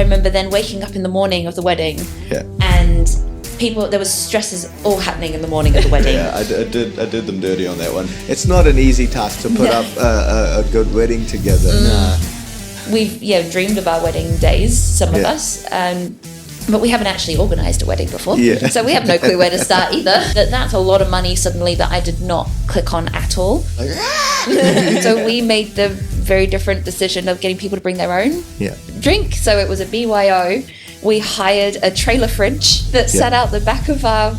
I remember then waking up in the morning of the wedding, and there was stresses all happening in the morning of the wedding. Yeah, I did them dirty on that one. It's not an easy task to put up a good wedding together. Nah. We've dreamed of our wedding days, some of us, but we haven't actually organised a wedding before, so we have no clue where to start either. That's a lot of money suddenly that I did not click on at all. So we made the very different decision of getting people to bring their own drink. So it was a BYO. We hired a trailer fridge that sat out the back of our...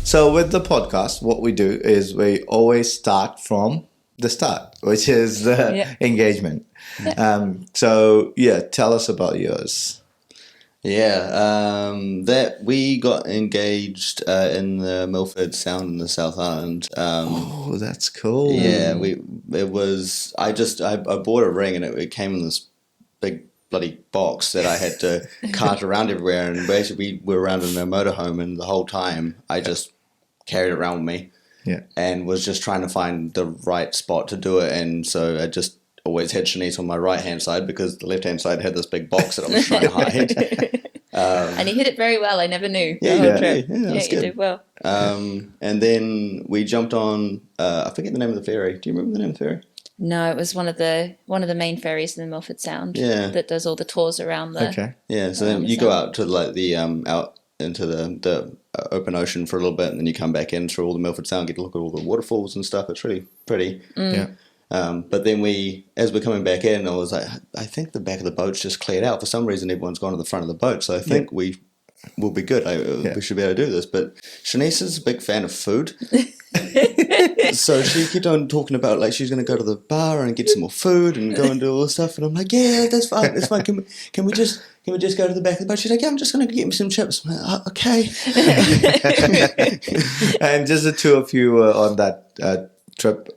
So with the podcast, what we do is we always start from the start, which is the engagement. So tell us about yours. That we got engaged in the Milford Sound in the South Island. Oh, that's cool. Yeah, I bought a ring and it came in this big bloody box that I had to cart around everywhere, and basically we were around in a motorhome, and the whole time I just carried it around with me. And was just trying to find the right spot to do it, and so I just always had Shanice on my right hand side because the left hand side had this big box that I was trying to hide. And he hit it very well. I never knew. You did well. And then we jumped on. I forget the name of the ferry. Do you remember the name of the ferry? No, it was one of the main ferries in the Milford Sound. That does all the tours around the. Okay. Yeah, so then you go out to like the out into the open ocean for a little bit, and then you come back in through all the Milford Sound, get to look at all the waterfalls and stuff. It's really pretty. But then as we're coming back in, I was like, I think the back of the boat's just cleared out. For some reason, everyone's gone to the front of the boat, so I think we will be good. We should be able to do this. But Shanice is a big fan of food. So she kept on talking about like she's going to go to the bar and get some more food and go and do all this stuff. And I'm like, yeah, that's fine. That's fine. Can we just go to the back of the boat? She's like, yeah, I'm just going to get me some chips. I'm like, okay. And just the two of you were on that trip.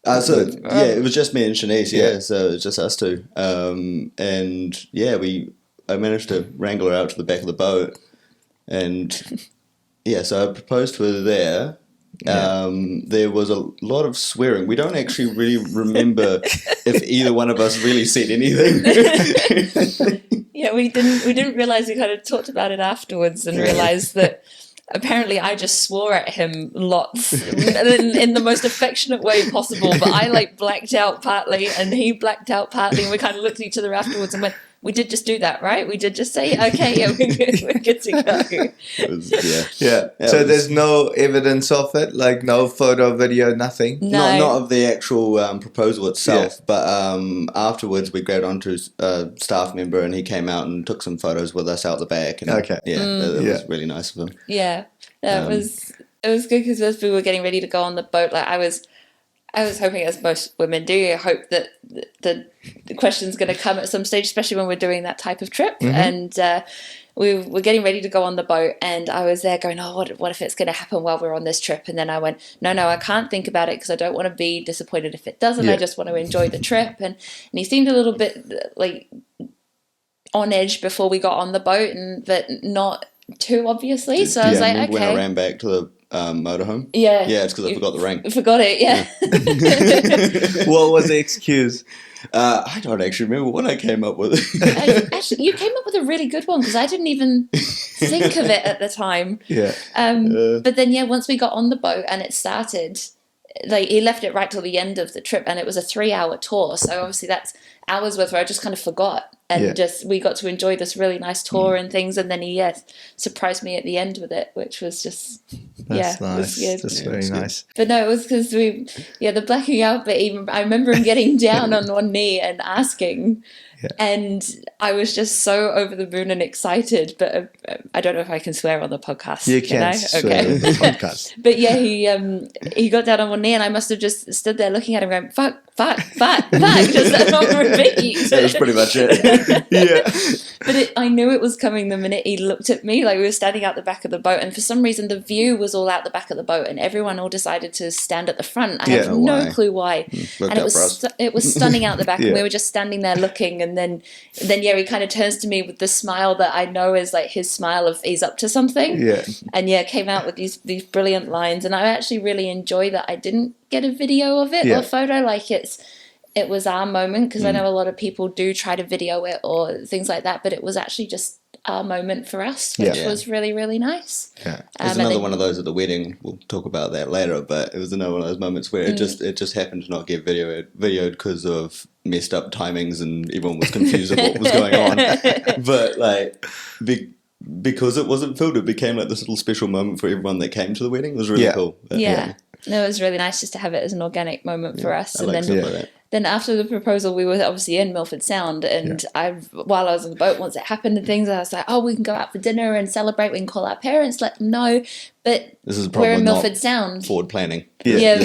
It was just me and Shanice. So it was just us two. I managed to wrangle her out to the back of the boat, and so I proposed to her there. There was a lot of swearing. We don't actually really remember if either one of us really said anything. We didn't realize. We kind of talked about it afterwards and realized that apparently I just swore at him lots in the most affectionate way possible, but I like blacked out partly and he blacked out partly, and we kind of looked at each other afterwards and went, we did just do that, right? We did just say, okay, we're good to go. So there's no evidence of it, like no photo, video, nothing? No. Not of the actual proposal itself, but afterwards we grabbed onto a staff member and he came out and took some photos with us out the back. And, that was really nice of him. Yeah, it was good because as we were getting ready to go on the boat, like I was hoping, as most women do, I hope that the question's going to come at some stage, especially when we're doing that type of trip. And we were getting ready to go on the boat, and I was there going, oh, what if it's going to happen while we're on this trip? And then I went, no, I can't think about it because I don't want to be disappointed if it doesn't. I just want to enjoy the trip. And he seemed a little bit like on edge before we got on the boat, but not too obviously. So I was like, okay. When I ran back to the motorhome. Yeah, it's because I forgot the ring. Forgot it. Yeah. What was the excuse? I don't actually remember what I came up with. Actually, you came up with a really good one because I didn't even think of it at the time. But then once we got on the boat and it started, like he left it right till the end of the trip, and it was a 3-hour tour. So obviously that's hours worth where I just kind of forgot. And we got to enjoy this really nice tour and things, and then he surprised me at the end with it, which was just nice. That's very nice. But no, it was because the blacking out bit. Even I remember him getting down on one knee and asking, and I was just so over the moon and excited. But I don't know if I can swear on the podcast. You can swear on the podcast. But he got down on one knee, and I must have just stood there looking at him, going fuck, just not repeat. That was pretty much it. But I knew it was coming the minute he looked at me. Like we were standing out the back of the boat, and for some reason the view was all out the back of the boat, and everyone all decided to stand at the front. I have no clue why. And it was stunning out the back, and we were just standing there looking, and then he kind of turns to me with the smile that I know is like his smile of he's up to something. And came out with these brilliant lines, and I actually really enjoy that I didn't get a video of it or photo. Like it was our moment, because I know a lot of people do try to video it or things like that, but it was actually just our moment for us, which was really, really nice. Yeah. There's another one of those at the wedding. We'll talk about that later, but it was another one of those moments where it just happened to not get videoed because of messed up timings and everyone was confused of what was going on. But like because it wasn't filmed, it became like this little special moment for everyone that came to the wedding. It was really cool. But, No, it was really nice just to have it as an organic moment for us. I And then after the proposal, we were obviously in Milford Sound, and while I was on the boat, once it happened and things, I was like, oh, we can go out for dinner and celebrate. We can call our parents, let them know. But this is we're in Milford Sound. Forward planning. Yeah.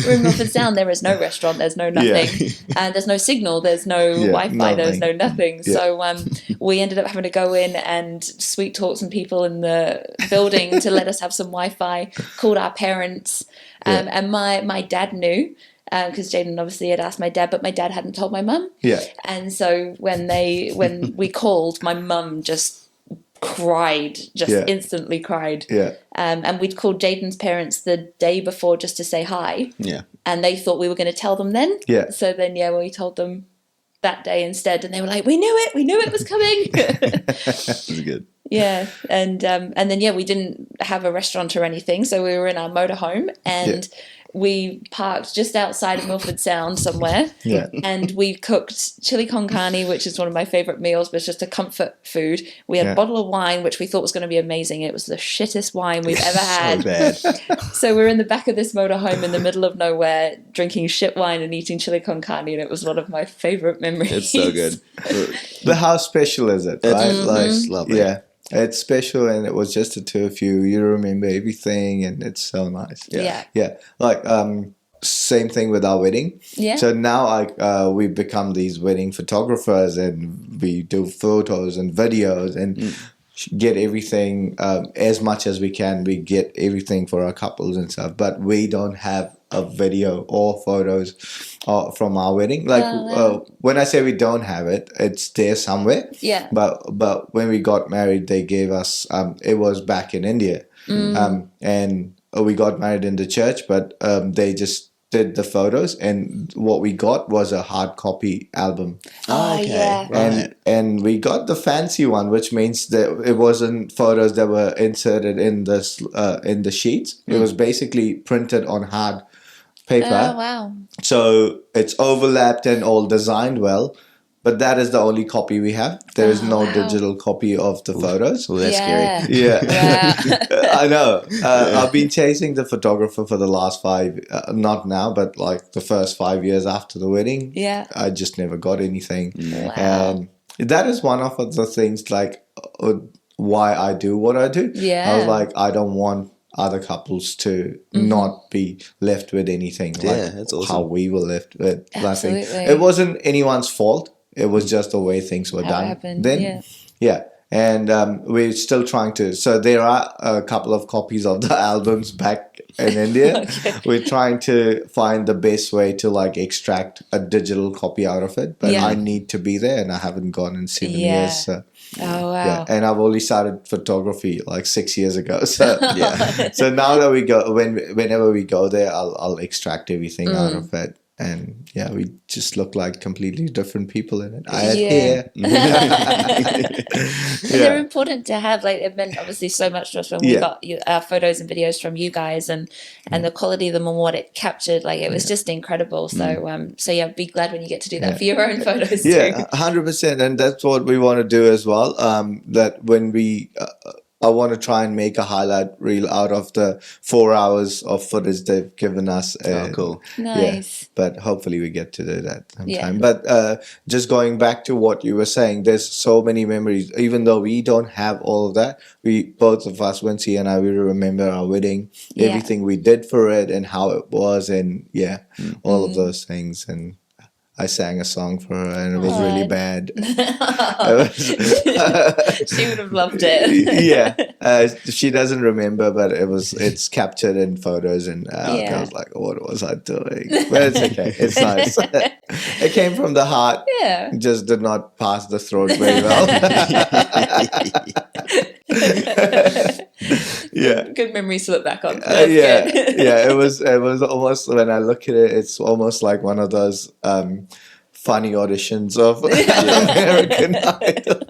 We're in Milford Sound. There is no restaurant. There's no nothing. And there's no signal. There's no Wi-Fi. There's no nothing. Yeah. So we ended up having to go in and sweet talk some people in the building to let us have some Wi-Fi, called our parents. And my dad knew. Because Jayden obviously had asked my dad, but my dad hadn't told my mum. Yeah. And so when we called, my mum just cried, instantly cried. Yeah. And we'd called Jayden's parents the day before just to say hi. Yeah. And they thought we were going to tell them then. Yeah. So then, we told them that day instead, and they were like, we knew it was coming. It was good. Yeah. And then we didn't have a restaurant or anything, so we were in our motorhome, and we parked just outside of Milford Sound somewhere, and we cooked chili con carne, which is one of my favourite meals, but it's just a comfort food. We had a bottle of wine, which we thought was going to be amazing. It was the shittest wine we've ever had. So bad. So we're in the back of this motorhome in the middle of nowhere, drinking shit wine and eating chili con carne, and it was one of my favourite memories. It's so good. But how special is it, right? It's lovely. Yeah. It's special, and it was just the two of you. You remember everything, and it's so nice. Yeah. Like same thing with our wedding. Yeah. So now we become these wedding photographers, and we do photos and videos and get everything as much as we can. We get everything for our couples and stuff, but we don't have a video or photos from our wedding. Like when I say we don't have it, it's there somewhere. Yeah. But when we got married, they gave us. It was back in India, and we got married in the church. But they just did the photos, and what we got was a hard copy album. Oh, okay. Yeah. Right. And we got the fancy one, which means that it wasn't photos that were inserted in the sheets. It was basically printed on hard paper. Oh, wow. So it's overlapped and all designed well, but that is the only copy we have. There is no digital copy of the photos. Oh, that's scary. Yeah. I know. I've been chasing the photographer for the last 5, not now, but like the first 5 years after the wedding. Yeah. I just never got anything. Wow. That is one of the things, like, why I do what I do. Yeah. I was like, I don't want other couples to not be left with anything that's awesome. How we were left with nothing. Absolutely. It wasn't anyone's fault. It was just the way things were How done. it happened. Then, and we're still trying to. So there are a couple of copies of the albums back in India. Okay. We're trying to find the best way to like extract a digital copy out of it. But I need to be there, and I haven't gone in 7 years. So. Oh wow! Yeah, and I've only started photography like 6 years ago. So so now that we go, whenever we go there, I'll extract everything out of it, and we just look like completely different people in it. I had hair. They're important to have. Like, it meant obviously so much to us when we got our photos and videos from you guys, and the quality of them and what it captured. Like, it was just incredible. So be glad when you get to do that for your own photos too. Yeah, 100%, and that's what we want to do as well. That when we. I want to try and make a highlight reel out of the 4 hours of footage they've given us. Cool. Nice. Yeah, but hopefully we get to do that sometime. But just going back to what you were saying, there's so many memories. Even though we don't have all of that, both of us, Wincy and I, we remember our wedding, everything we did for it and how it was, and all of those things. And I sang a song for her, and it was really bad. She would have loved it. She doesn't remember, but it's captured in photos, and I was like, what was I doing? But it's okay. It's nice. It came from the heart. Yeah. Just did not pass the throat very well. Good memories to look back on. Yeah. It was almost, when I look at it, it's almost like one of those funny auditions of American Idol.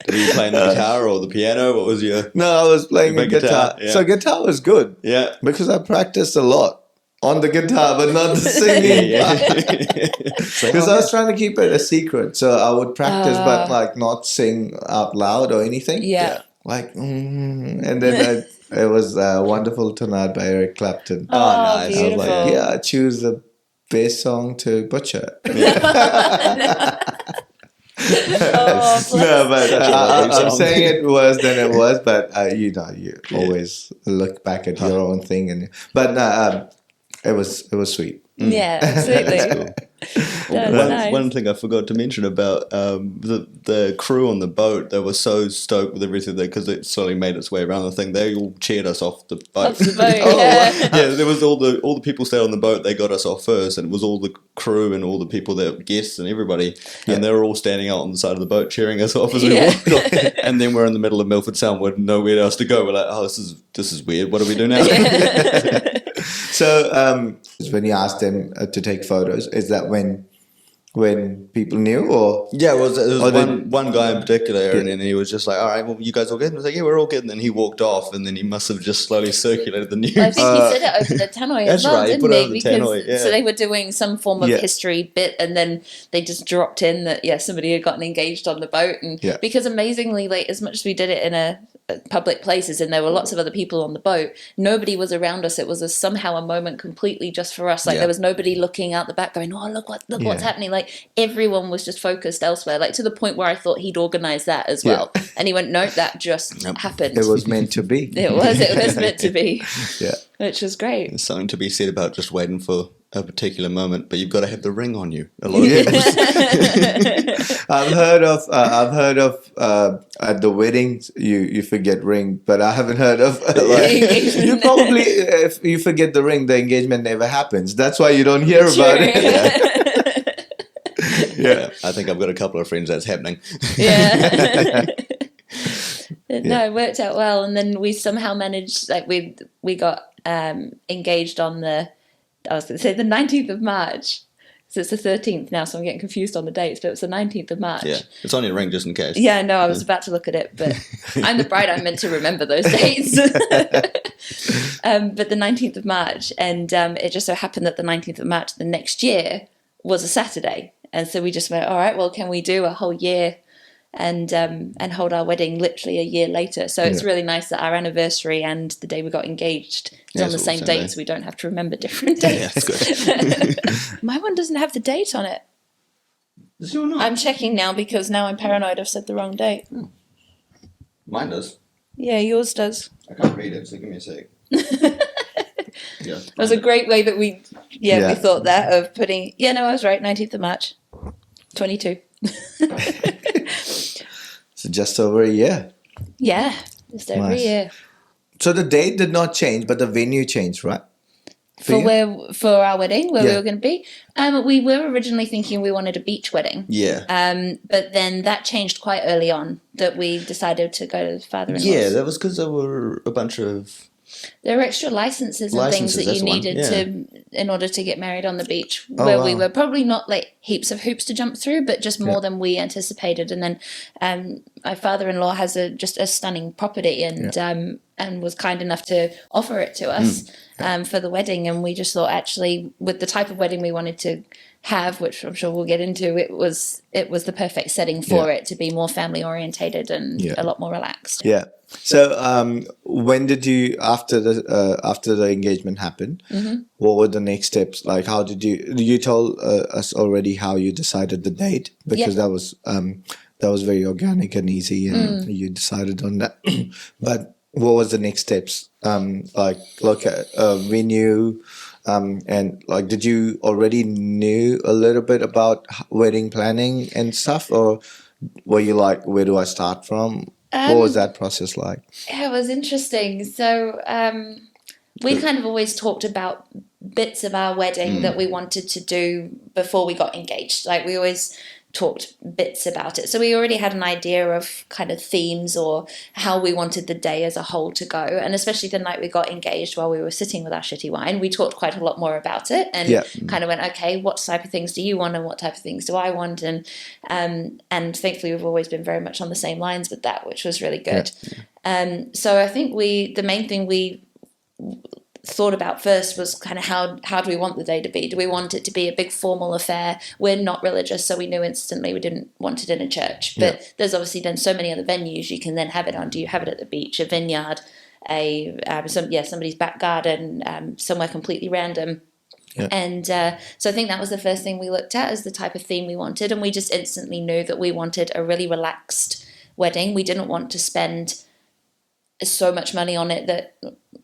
Were you playing the guitar or the piano? What was your... No, I was playing the guitar. Yeah. So guitar was good. Yeah. Because I practiced a lot on the guitar, but not the singing. Because I was trying to keep it a secret. So I would practice, but like not sing out loud or anything. Yeah. Like, and then it was Wonderful Tonight by Eric Clapton. Oh, nice. Beautiful. I was like, I choose the best song to butcher. No, but I'm saying it worse than it was, but you always look back at your own thing, but it was sweet. Yeah, absolutely. One thing I forgot to mention about the crew on the boat, they were so stoked with everything because it slowly made its way around the thing. They all cheered us off the boat. There was all the people stayed on the boat. They got us off first, and it was all the crew and all the people that guests and everybody, and they were all standing out on the side of the boat cheering us off as we walked off. And then we're in the middle of Milford Sound with nowhere else to go. We're like, oh, this is weird. What do we do now? So when you asked them to take photos, is that when people knew, or it was one guy in particular, and then he was just like, all right, well, you guys all good? And I was like, yeah, we're all good. And then he walked off, and then he must have just slowly circulated the news. I think he said it over the tannoy as well, didn't he? Because so they were doing some form of history bit, and then they just dropped in that somebody had gotten engaged on the boat, and because amazingly, like, as much as we did it in a public places and there were lots of other people on the boat, nobody was around us. It was somehow a moment completely just for us. Like there was nobody looking out the back going, oh, look what's happening. Like everyone was just focused elsewhere, like to the point where I thought he'd organised that as well. And he went, no, that just happened. It was meant to be. It was meant to be. Yeah. Which was great. There's something to be said about just waiting for a particular moment, but you've got to have the ring on you. A lot of people. I've heard of at the weddings you forget ring, but I haven't heard of you probably, if you forget the ring, the engagement never happens. That's why you don't hear about it. Yeah, I think I've got a couple of friends that's happening. No, it worked out well, and then we somehow managed. Like we got engaged on the 19th of March. So it's the 13th now, so I'm getting confused on the dates, but it was the 19th of March. Yeah, it's on your ring just in case. Yeah, no, I was about to look at it, but I'm the bride, I'm meant to remember those dates. But the 19th of March, and it just so happened that the 19th of March the next year was a Saturday. And so we just went, all right, well, can we do a whole year and hold our wedding literally a year later? So it's really nice that our anniversary and the day we got engaged is on the same date, so we don't have to remember different dates. Yeah, that's good. My one doesn't have the date on it. Does yours not? I'm checking now because now I'm paranoid I've said the wrong date. Mine does. Yeah, yours does. I can't read it, so give me a sec. It was a great way that we thought that of putting. Yeah, no, I was right. 19th of March, 22. So just over a year. Yeah, just over a year. So the date did not change, but the venue changed, right? For our wedding, where we were going to be. We were originally thinking we wanted a beach wedding. Yeah. But then that changed quite early on, that we decided to go to the father-in-law's. Yeah, that was because there were a bunch of... There were extra licenses and things that you needed in order to get married on the beach, where we were probably not like heaps of hoops to jump through, but just more than we anticipated. And then my father-in-law has just a stunning property and was kind enough to offer it to us for the wedding. And we just thought, actually, with the type of wedding we wanted to have, which I'm sure we'll get into, it was the perfect setting for it to be more family orientated and a lot more relaxed. Yeah. So when did you, after the engagement happened, what were the next steps? Like, how did you told us already how you decided the date, because that was very organic and easy, and you decided on that. But what was the next steps? Like look at venue, and like, did you already knew a little bit about wedding planning and stuff, or were you like, where do I start from? What was that process like? Yeah, it was interesting. So we kind of always talked about bits of our wedding that we wanted to do before we got engaged. Like we always talked bits about it. So we already had an idea of kind of themes or how we wanted the day as a whole to go. And especially the night we got engaged, while we were sitting with our shitty wine, we talked quite a lot more about it and kind of went, okay, what type of things do you want and what type of things do I want? And thankfully we've always been very much on the same lines with that, which was really good. So I think the main thing we thought about first was kind of how do we want the day to be? Do we want it to be a big formal affair? We're not religious, so we knew instantly we didn't want it in a church. But there's obviously then so many other venues you can then have it on. Do you have it at the beach, a vineyard, somebody's back garden, somewhere completely random? And so I think that was the first thing we looked at as the type of theme we wanted, and we just instantly knew that we wanted a really relaxed wedding. We didn't want to spend so much money on it that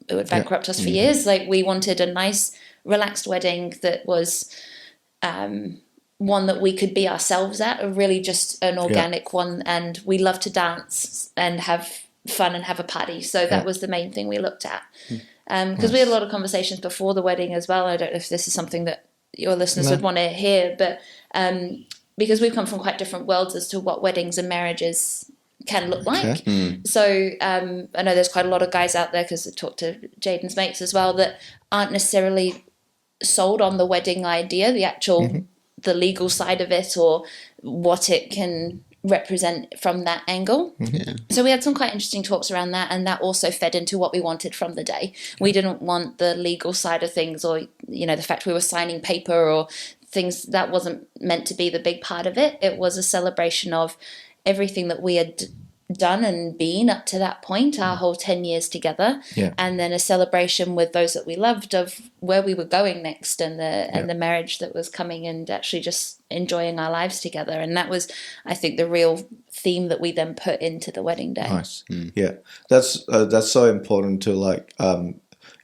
it would bankrupt us for years. Like, we wanted a nice relaxed wedding that was one that we could be ourselves at, or really just an organic one. And we love to dance and have fun and have a party, so that was the main thing we looked at. Because we had a lot of conversations before the wedding as well. I don't know if this is something that your listeners would want to hear, but because we've come from quite different worlds as to what weddings and marriages can look like. So I know there's quite a lot of guys out there, because I talked to Jayden's mates as well, that aren't necessarily sold on the wedding idea, the actual the legal side of it, or what it can represent from that angle. So we had some quite interesting talks around that, and that also fed into what we wanted from the day. We didn't want the legal side of things, or the fact we were signing paper or things. That wasn't meant to be the big part of it. It was a celebration of everything that we had done and been up to that point, our whole 10 years together, and then a celebration with those that we loved of where we were going next, and the marriage that was coming, and actually just enjoying our lives together. And that was, I think, the real theme that we then put into the wedding day. Nice. That's so important to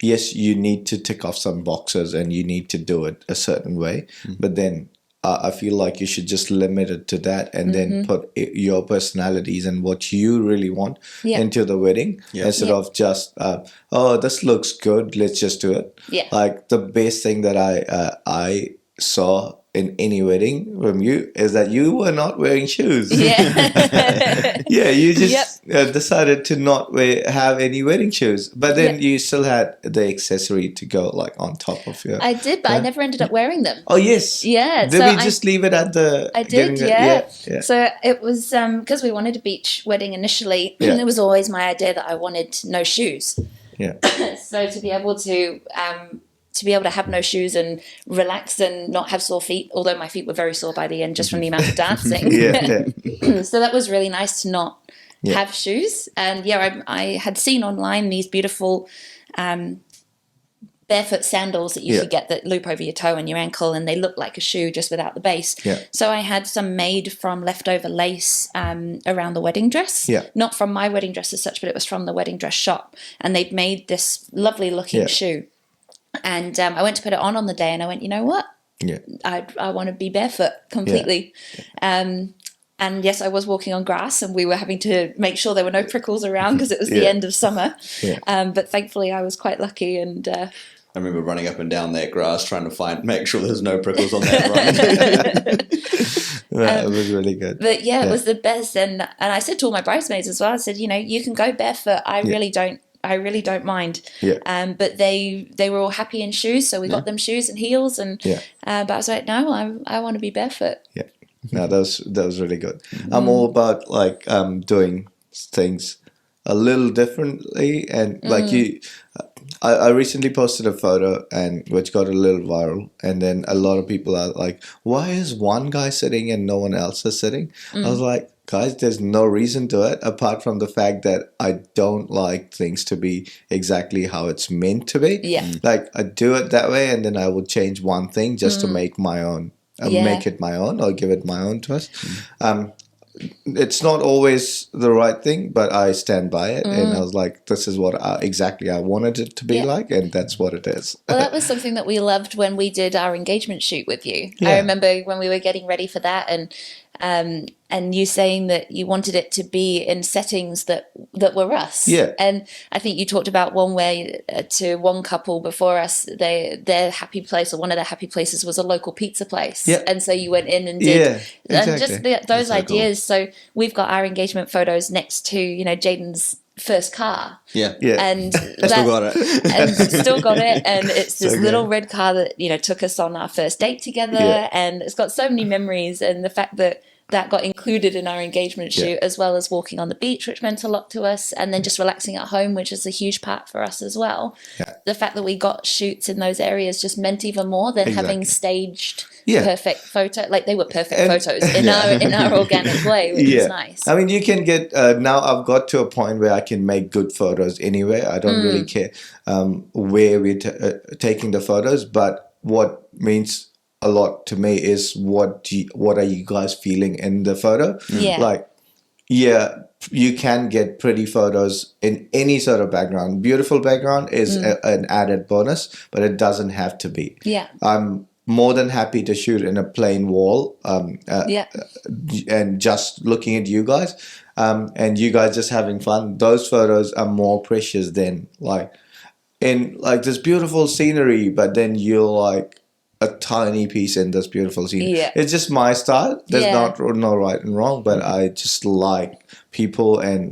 yes, you need to tick off some boxes and you need to do it a certain way, but then I feel like you should just limit it to that, and then put your personalities and what you really want into the wedding, instead of just, this looks good, let's just do it. Like, the best thing that I saw in any wedding from you is that you were not wearing shoes. You just decided to not have any wedding shoes, but then you still had the accessory to go on top of your. I did, but I never ended up wearing them. Oh yes, Did we just leave it at the? I did, So it was because we wanted a beach wedding initially, and it was always my idea that I wanted no shoes. So to be able to have no shoes and relax and not have sore feet, although my feet were very sore by the end just from the amount of dancing. So that was really nice to not have shoes. And I had seen online these beautiful barefoot sandals that you could get that loop over your toe and your ankle, and they look like a shoe just without the base. So I had some made from leftover lace around the wedding dress. Not from my wedding dress as such, but it was from the wedding dress shop. And they'd made this lovely looking shoe. And I went to put it on the day, and I went, you know what? I want to be barefoot completely. And yes, I was walking on grass, and we were having to make sure there were no prickles around because it was the end of summer. But thankfully I was quite lucky. And I remember running up and down that grass trying to make sure there's no prickles on that run. It was really good. But it was the best. And I said to all my bridesmaids as well, I said, you can go barefoot. I really don't mind. But they were all happy in shoes, so we got them shoes and heels, and but I was like, no, I want to be barefoot. No, that was really good. I'm all about doing things a little differently, and I recently posted a photo and which got a little viral, and then a lot of people are like, why is one guy sitting and no one else is sitting? I was like, guys, there's no reason to it apart from the fact that I don't like things to be exactly how it's meant to be. Like, I do it that way, and then I will change one thing just to make my own, make it my own, or give it my own twist. It's not always the right thing, but I stand by it. And I was like, this is what exactly I wanted it to be like, and that's what it is. Well, that was something that we loved when we did our engagement shoot with you. I remember when we were getting ready for that, and and you saying that you wanted it to be in settings that were us. Yeah. And I think you talked about one way to one couple before us, their happy place, or one of their happy places was a local pizza place. Yeah. And so you went in and did, exactly. and just those so ideas. So we've got our engagement photos next to, Jayden's first car. Yeah. And Still got it. and still got it, and it's this So little good. red car that took us on our first date together, Yeah. and it's got so many memories, and the fact that got included in our engagement shoot, as well as walking on the beach, which meant a lot to us, and then just relaxing at home, which is a huge part for us as well. Yeah. The fact that we got shoots in those areas just meant even more than having staged perfect photo. Like, they were perfect photos in our organic way, which is nice. I mean, you can get now I've got to a point where I can make good photos anywhere. I don't really care where we're taking the photos, but what means a lot to me is what are you guys feeling in the photo? Yeah. Like, you can get pretty photos in any sort of background. Beautiful background is an added bonus, but it doesn't have to be. Yeah. I'm more than happy to shoot in a plain wall and just looking at you guys and you guys just having fun. Those photos are more precious than in this beautiful scenery, but then you're like a tiny piece in this beautiful scenery. Yeah. It's just my style. There's no right and wrong, but I just like people and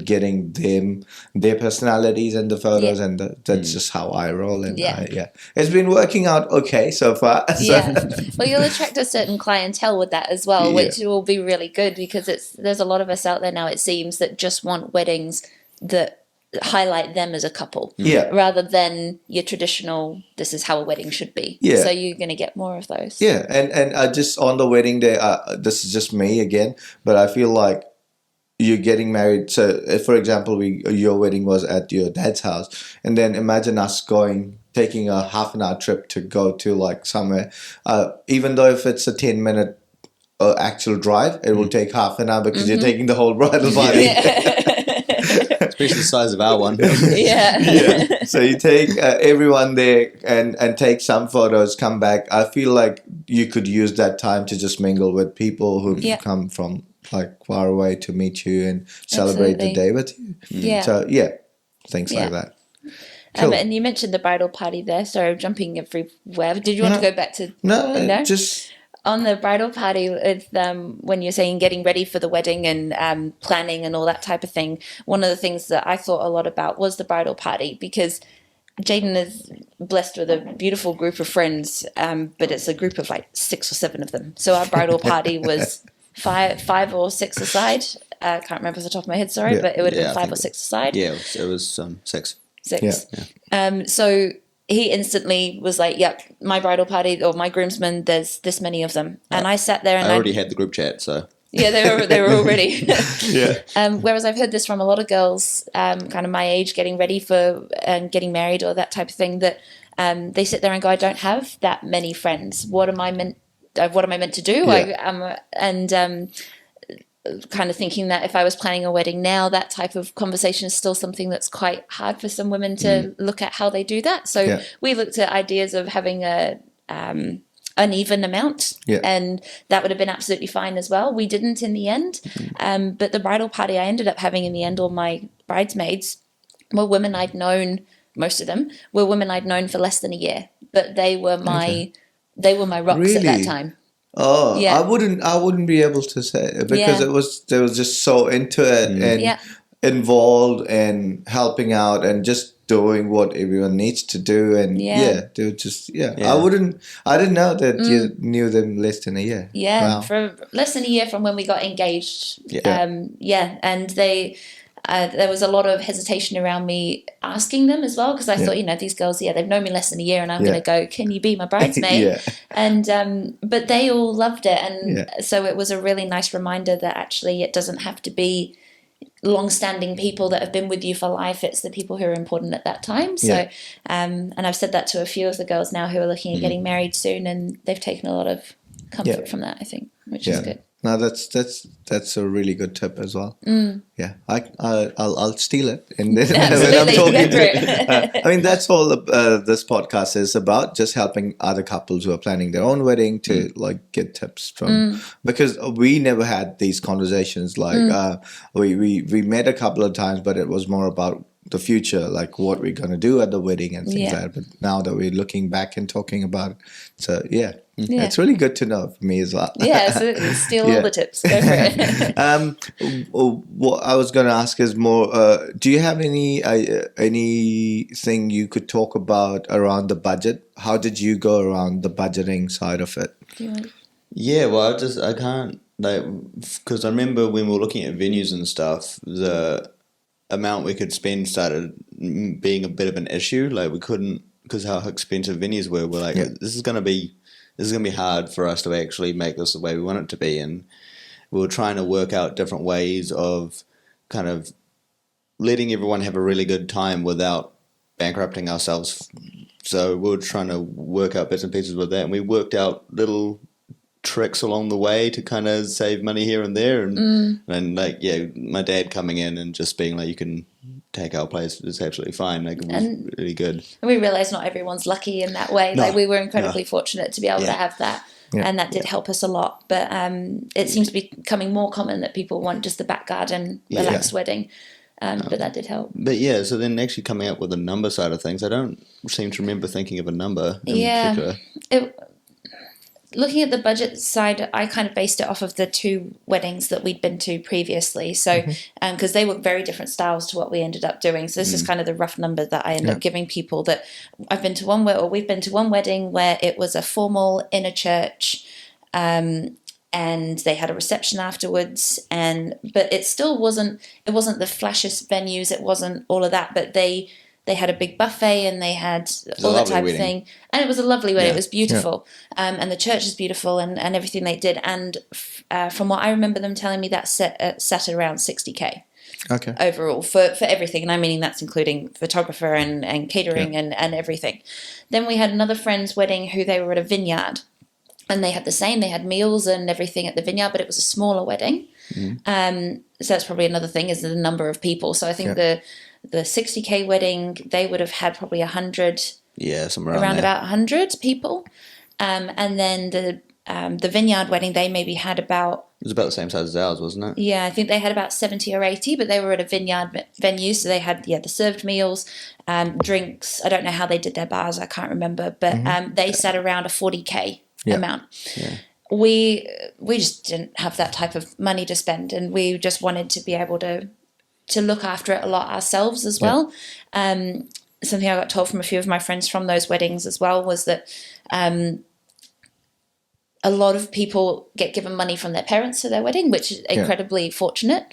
getting their personalities in the photos, and that's just how I roll. And it's been working out okay so far. Well, you'll attract a certain clientele with that as well, which will be really good, because there's a lot of us out there now, it seems, that just want weddings that highlight them as a couple, rather than your traditional, this is how a wedding should be. So you're going to get more of those. And just on the wedding day, this is just me again, but I feel like you're getting married. So if, for example, your wedding was at your dad's house, and then imagine us taking a half an hour trip to go to somewhere, even though if it's a 10-minute actual drive, it will take half an hour because you're taking the whole bridal party. Especially the size of our one. So you take everyone there and take some photos, come back. I feel like you could use that time to just mingle with people who've come from far away to meet you and celebrate the day with you. So things like that. Cool. And you mentioned the bridal party there, so jumping everywhere. Did you want to go back to... No, just... On the bridal party, with when you're saying getting ready for the wedding and planning and all that type of thing, one of the things that I thought a lot about was the bridal party, because Jayden is blessed with a beautiful group of friends, but it's a group of 6 or 7 of them. So our bridal party was 5 or 6 aside. I can't remember off the top of my head, sorry, but it would have been 5 or 6 aside. Yeah, it was 6. 6. Yeah. So he instantly was like, yep, my bridal party or my groomsmen, there's this many of them. And I sat there and I already had the group chat, so... Yeah, they were all ready. Whereas I've heard this from a lot of girls, kind of my age, getting ready for and getting married or that type of thing, that they sit there and go, I don't have that many friends. What am I meant to do? Kind of thinking that if I was planning a wedding now, that type of conversation is still something that's quite hard for some women to look at how they do that. So we looked at ideas of having an even amount, and that would have been absolutely fine as well. We didn't in the end, but the bridal party I ended up having in the end, all my bridesmaids were women I'd known, most of them were women I'd known for less than a year, but they were my rocks at that time. Oh, yeah. I wouldn't be able to say it because they was just so into it and involved and helping out and just doing what everyone needs to do, and they were just I didn't know that you knew them less than a year. Wow. For less than a year from when we got engaged. And they there was a lot of hesitation around me asking them as well, because I thought, these girls, they've known me less than a year, and I'm going to go, can you be my bridesmaid? And but they all loved it, and so it was a really nice reminder that actually it doesn't have to be long-standing people that have been with you for life. It's the people who are important at that time. So and I've said that to a few of the girls now who are looking at getting married soon, and they've taken a lot of comfort from that, I think, which is good. No, that's a really good tip as well. Yeah, I'll steal it and then when I'm talking to. I mean, that's all this podcast is about: just helping other couples who are planning their own wedding to like get tips from. Because we never had these conversations. Like we met a couple of times, but it was more about the future, like what we're gonna do at the wedding and things like that. But now that we're looking back and talking about it, so it's really good to know for me as well. Yeah, absolutely. Steal all the tips. Go for it. What I was going to ask is more, do you have anything you could talk about around the budget? How did you go around the budgeting side of it? Yeah, well, I can't, like, because I remember when we were looking at venues and stuff, the amount we could spend started being a bit of an issue. Like, we couldn't, because how expensive venues were, we're like, this is going to be hard for us to actually make this the way we want it to be. And we were trying to work out different ways of kind of letting everyone have a really good time without bankrupting ourselves. So we were trying to work out bits and pieces with that. And we worked out little tricks along the way to kind of save money here and there. And like, my dad coming in and just being like, you can take our place is absolutely fine. Like, it was really good. And we realised not everyone's lucky in that way. Like, we were incredibly fortunate to be able to have that. And that did help us a lot. But it seems to be becoming more common that people want just the back garden, relaxed wedding. But that did help. But so then actually coming up with the number side of things, I don't seem to remember thinking of a number in particular. Looking at the budget side, I kind of based it off of the 2 weddings that we'd been to previously. So, because they were very different styles to what we ended up doing. So this is kind of the rough number that I ended up giving people. That we've been to one wedding where it was a formal in a church, and they had a reception afterwards. But it still wasn't the flashiest venues. It wasn't all of that. But they had a big buffet and they had all that type of thing. And it was a lovely wedding. It was beautiful. And the church is beautiful and everything they did. And from what I remember them telling me, that sat at around 60K overall for everything. And I'm meaning that's including photographer and catering and everything. Then we had another friend's wedding who they were at a vineyard. And they had the same. They had meals and everything at the vineyard, but it was a smaller wedding. So that's probably another thing, is the number of people. So I think the 60K wedding, they would have had probably 100. Yeah, somewhere around about 100 people. And then the vineyard wedding, they maybe had about... It was about the same size as ours, wasn't it? Yeah, I think they had about 70 or 80, but they were at a vineyard venue, so they had the served meals, drinks. I don't know how they did their bars, I can't remember, but they sat around a 40K amount. Yeah. We just didn't have that type of money to spend, and we just wanted to be able to look after it a lot ourselves as well. Something I got told from a few of my friends from those weddings as well was that a lot of people get given money from their parents for their wedding, which is incredibly fortunate.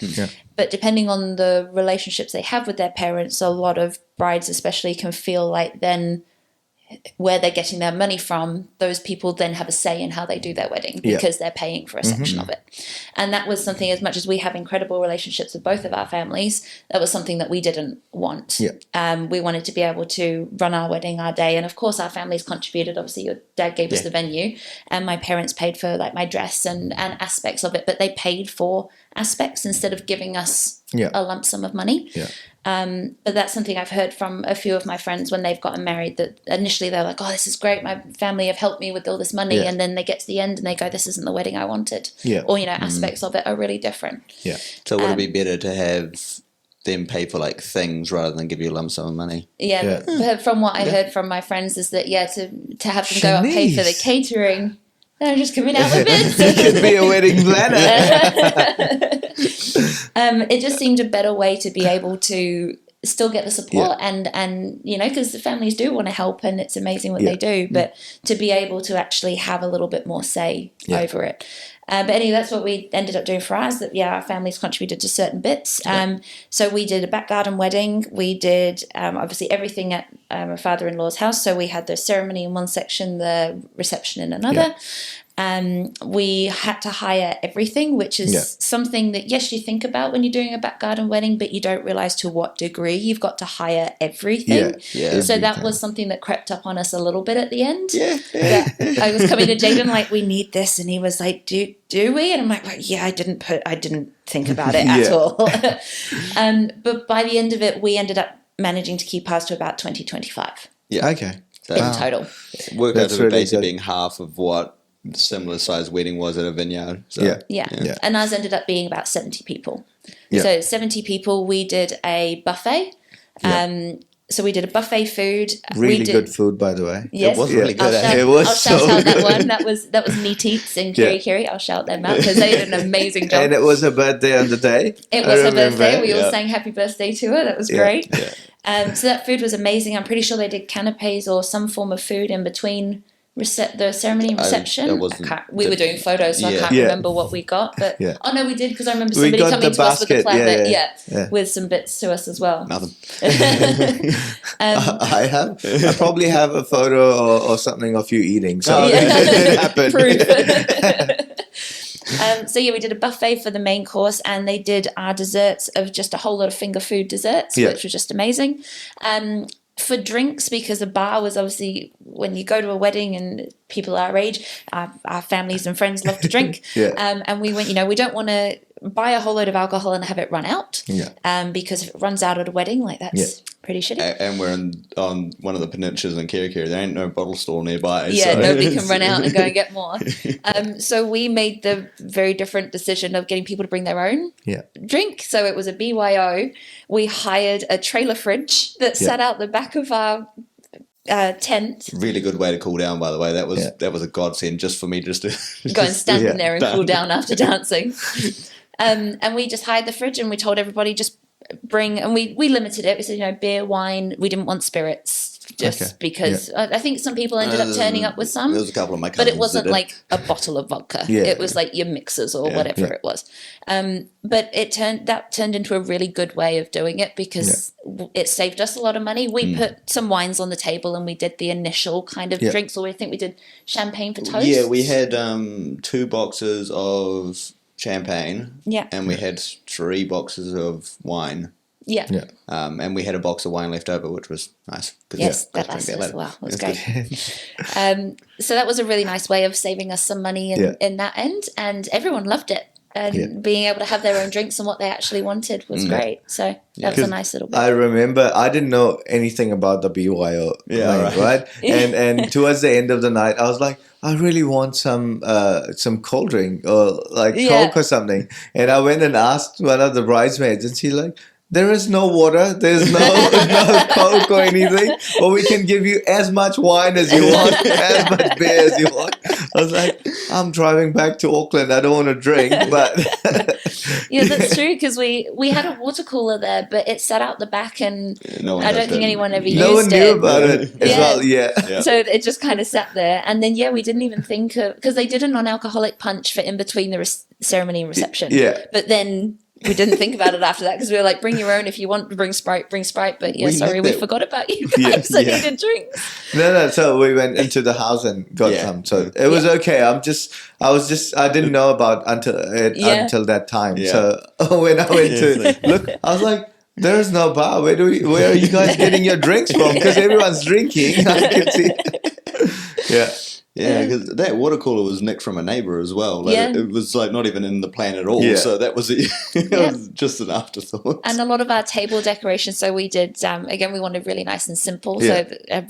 But depending on the relationships they have with their parents, a lot of brides especially can feel like then where they're getting their money from, those people then have a say in how they do their wedding because they're paying for a section of it. And that was something, as much as we have incredible relationships with both of our families, that was something that we didn't want. We wanted to be able to run our wedding our day. And of course our families contributed. Obviously your dad gave us the venue and my parents paid for like my dress and aspects of it, but they paid for aspects instead of giving us a lump sum of money. But that's something I've heard from a few of my friends when they've gotten married, that initially they're like, oh, this is great, my family have helped me with all this money, and then they get to the end and they go, this isn't the wedding I wanted. Or, aspects of it are really different. So would it be better to have them pay for like things rather than give you a lump sum of money? But from what I heard from my friends is that to have them go and pay for the catering, they're just coming out with bits. You could be a wedding planner. It just seemed a better way to be able to still get the support and because the families do want to help and it's amazing what they do, but to be able to actually have a little bit more say over it. But anyway, that's what we ended up doing for ours, that our families contributed to certain bits. So we did a back garden wedding. We did obviously everything at my father-in-law's house. So we had the ceremony in one section, the reception in another. we had to hire everything, which is something that, yes, you think about when you're doing a back garden wedding, but you don't realize to what degree you've got to hire everything. So that was something that crept up on us a little bit at the end. I was coming to Jayden like, we need this, and he was like, do we? And I'm like, well, yeah, I didn't think about it at all. But by the end of it, we ended up managing to keep ours to about 20-25. Okay. So in total. It worked out to really basically being half of what similar sized wedding was at a vineyard. So, yeah. And ours ended up being about 70 people. So 70 people, we did a buffet. So we did a buffet food. Really good food, by the way. Yes. It was really good. I'll shout out that one. That was Neat Eats in Kerikeri. I'll shout them out because they did an amazing job. And it was her birthday on the day. It was her birthday. We all sang happy birthday to her. That was great. So that food was amazing. I'm pretty sure they did canapes or some form of food in between the ceremony and reception. We were doing photos, so I can't remember what we got. But oh no, we did, because I remember somebody coming to us with a platter, with some bits to us as well. Nothing. I probably have a photo or something of you eating. So it happened. So we did a buffet for the main course, and they did our desserts of just a whole lot of finger food desserts, which was just amazing. For drinks, because the bar was obviously, when you go to a wedding and people our age, our families and friends love to drink. And we went, we don't want to buy a whole load of alcohol and have it run out. Because if it runs out at a wedding, like that's pretty shitty. And we're on one of the peninsulas in Kerikeri. There ain't no bottle store nearby. Yeah, so nobody can run out and go and get more. So we made the very different decision of getting people to bring their own drink. So it was a BYO. We hired a trailer fridge that sat out the back of our tent. Really good way to cool down, by the way. That was a godsend just for me just to go and stand in there and cool down after dancing. And we just hired the fridge, and we told everybody just bring, and we limited it. We said, beer, wine. We didn't want spirits just because I think some people ended up turning up with some. There was a couple of my but cousins, it wasn't like a bottle of vodka. It was like your mixers or whatever it was. But it turned into a really good way of doing it, because it saved us a lot of money. We put some wines on the table, and we did the initial kind of drinks. Or I think we did champagne for toast. Yeah, we had 2 boxes of champagne. And we had 3 boxes of wine. And we had a box of wine left over, which was nice. Yes, that lasted as well. It was great. So that was a really nice way of saving us some money in that end, and everyone loved it. And being able to have their own drinks and what they actually wanted was great. So that was a nice little bit. I remember I didn't know anything about the BYO right? And towards the end of the night, I was like, I really want some cold drink or like Coke or something. And I went and asked one of the bridesmaids, and she's like, there is no water, there's no Coke or anything, but we can give you as much wine as you want, as much beer as you want. I was like, I'm driving back to Auckland, I don't want to drink, but... Yeah, that's true, because we had a water cooler there, but it sat out the back, and I don't think anyone ever used it. No one knew about it as well, So it just kind of sat there, and then, we didn't even think of... Because they did a non-alcoholic punch for in between the ceremony and reception. But then... we didn't think about it after that, because we were like, bring your own if you want to bring Sprite. But we forgot about you guys that needed drinks. No. So we went into the house and got some. So it was okay. I didn't know about until that time. So when I went to look, I was like, there's no bar. Where are you guys getting your drinks from? Because everyone's drinking. I could see. Yeah, because that water cooler was nicked from a neighbour as well. It was like not even in the plan at all. So that was it. It was just an afterthought. And a lot of our table decorations. So we did again. We wanted really nice and simple. So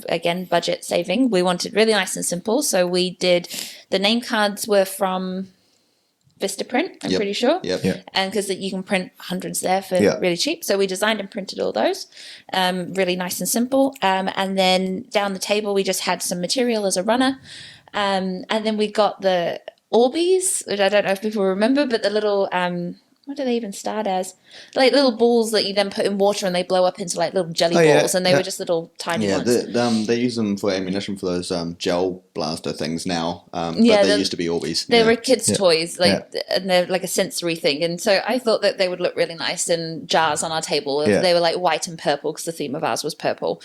again, budget saving. We wanted really nice and simple. So we did the name cards were from Vistaprint, I'm pretty sure. And because you can print hundreds there for really cheap. So we designed and printed all those. Really nice and simple. And then down the table, we just had some material as a runner. And then we got the Orbeez, which I don't know if people remember, but the little what do they even start as? Like little balls that you then put in water and they blow up into like little jelly balls, and they were just little tiny ones. They use them for ammunition for those gel blaster things now, but they used to be Orbeez. They were kids' toys, and they're like a sensory thing. And so I thought that they would look really nice in jars on our table. They were like white and purple because the theme of ours was purple.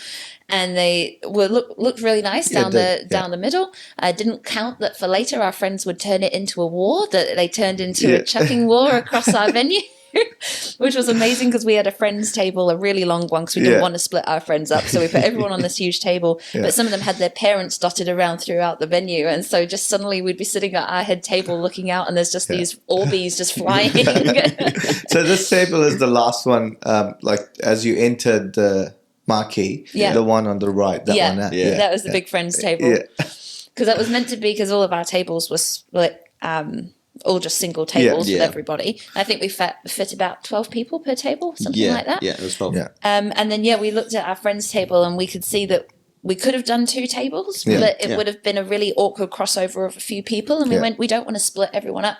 And they looked really nice down the middle. I didn't count that for later our friends would turn it into a war, that they turned into a chucking war across our venue. Which was amazing because we had a friends table, a really long one, because we didn't want to split our friends up. So we put everyone on this huge table, but some of them had their parents dotted around throughout the venue. And so just suddenly we'd be sitting at our head table looking out and there's just these Orbeez just flying. So this table is the last one, like as you entered the marquee, the one on the right. That was the big friends table. Because that was meant to be, because all of our tables were split, all just single tables with everybody. I think we fit about 12 people per table, something like that. Yeah, it was 12. And then, we looked at our friends' table and we could see that we could have done 2 tables, but it would have been a really awkward crossover of a few people. And we went, we don't want to split everyone up.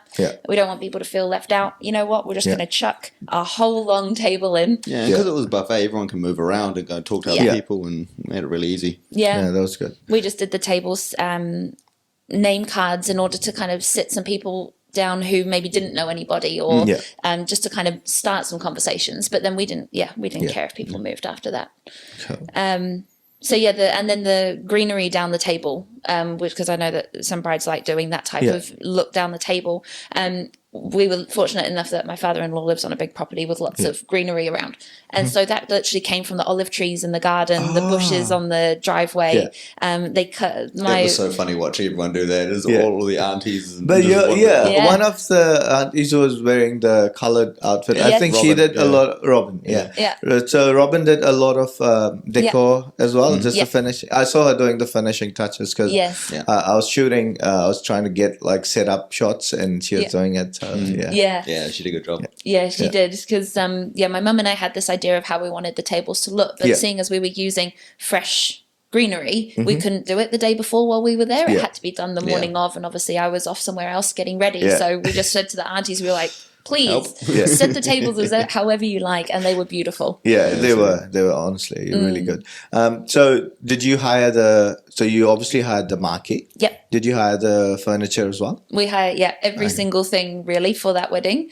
We don't want people to feel left out. You know what? We're just going to chuck a whole long table in. Yeah, because it was a buffet, everyone can move around and go talk to other people, and made it really easy. Yeah, that was good. We just did the tables name cards in order to kind of sit some people down who maybe didn't know anybody, or just to kind of start some conversations. But then we didn't care if people moved after that. Cool. So and then the greenery down the table, because I know that some brides like doing that type of look down the table. We were fortunate enough that my father-in-law lives on a big property with lots of greenery around. And so that literally came from the olive trees in the garden, the bushes on the driveway. They cut It was so funny watching everyone do that. It was all the aunties. But one of the aunties was wearing the coloured outfit. I think she did a lot. Robin, So Robin did a lot of decor as well, just the finishing. I saw her doing the finishing touches because I was shooting. I was trying to get like set up shots, and she was doing it. Yeah, she did a good job. Yeah, she did, because my mum and I had this idea of how we wanted the tables to look, but seeing as we were using fresh greenery, we couldn't do it the day before while we were there. It had to be done the morning of, and obviously I was off somewhere else getting ready. So we just said to the aunties, we were like, please set the tables however you like, and they were beautiful. They were honestly really good. So did you hire so you obviously hired the marquee? Yep. Did you hire the furniture as well? We hired every single thing really for that wedding.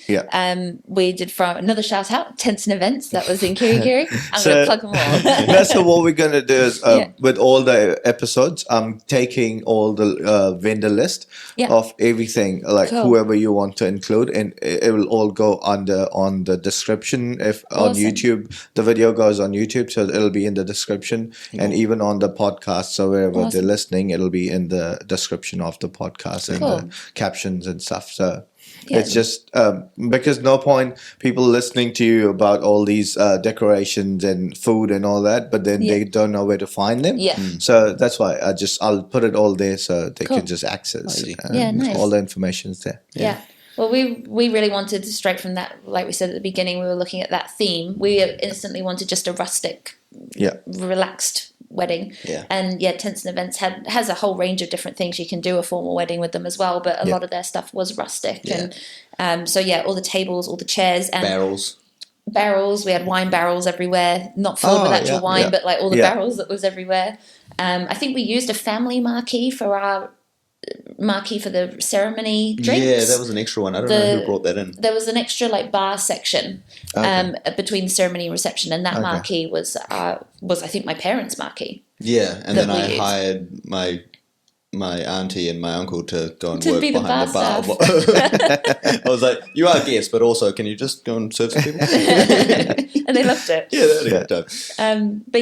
We did, from another shout out, Tents and Events, that was in Kerikeri. I'm going to plug them all. So what we're going to do is with all the episodes, I'm taking all the vendor list of everything, like whoever you want to include, and it will all go on the description. If on YouTube, the video goes on YouTube, so it'll be in the description, and even on the podcast. So wherever they're listening, it'll be in the description of the podcast and the captions and stuff. So it's just because no point people listening to you about all these decorations and food and all that, but then they don't know where to find them. So that's why I'll put it all there so they can just access. Nice. All the information's there. Well, we really wanted, straight from that, like we said at the beginning, we were looking at that theme. We instantly wanted just a rustic, relaxed wedding. And Tents and Events has a whole range of different things. You can do a formal wedding with them as well, but a lot of their stuff was rustic. And all the tables, all the chairs, and barrels. We had wine barrels everywhere, not filled with actual wine, but like all the barrels that was everywhere. I think we used a family marquee for our marquee for the ceremony drinks. Yeah, that was an extra one. I don't know who brought that in. There was an extra like bar section between the ceremony and reception, and that marquee was I think my parents' marquee. Yeah, and then I hired my auntie and my uncle to go and work behind the bar. I was like, you are guests, but also can you just go and serve some people? And they loved it. Yeah, they had a good time. But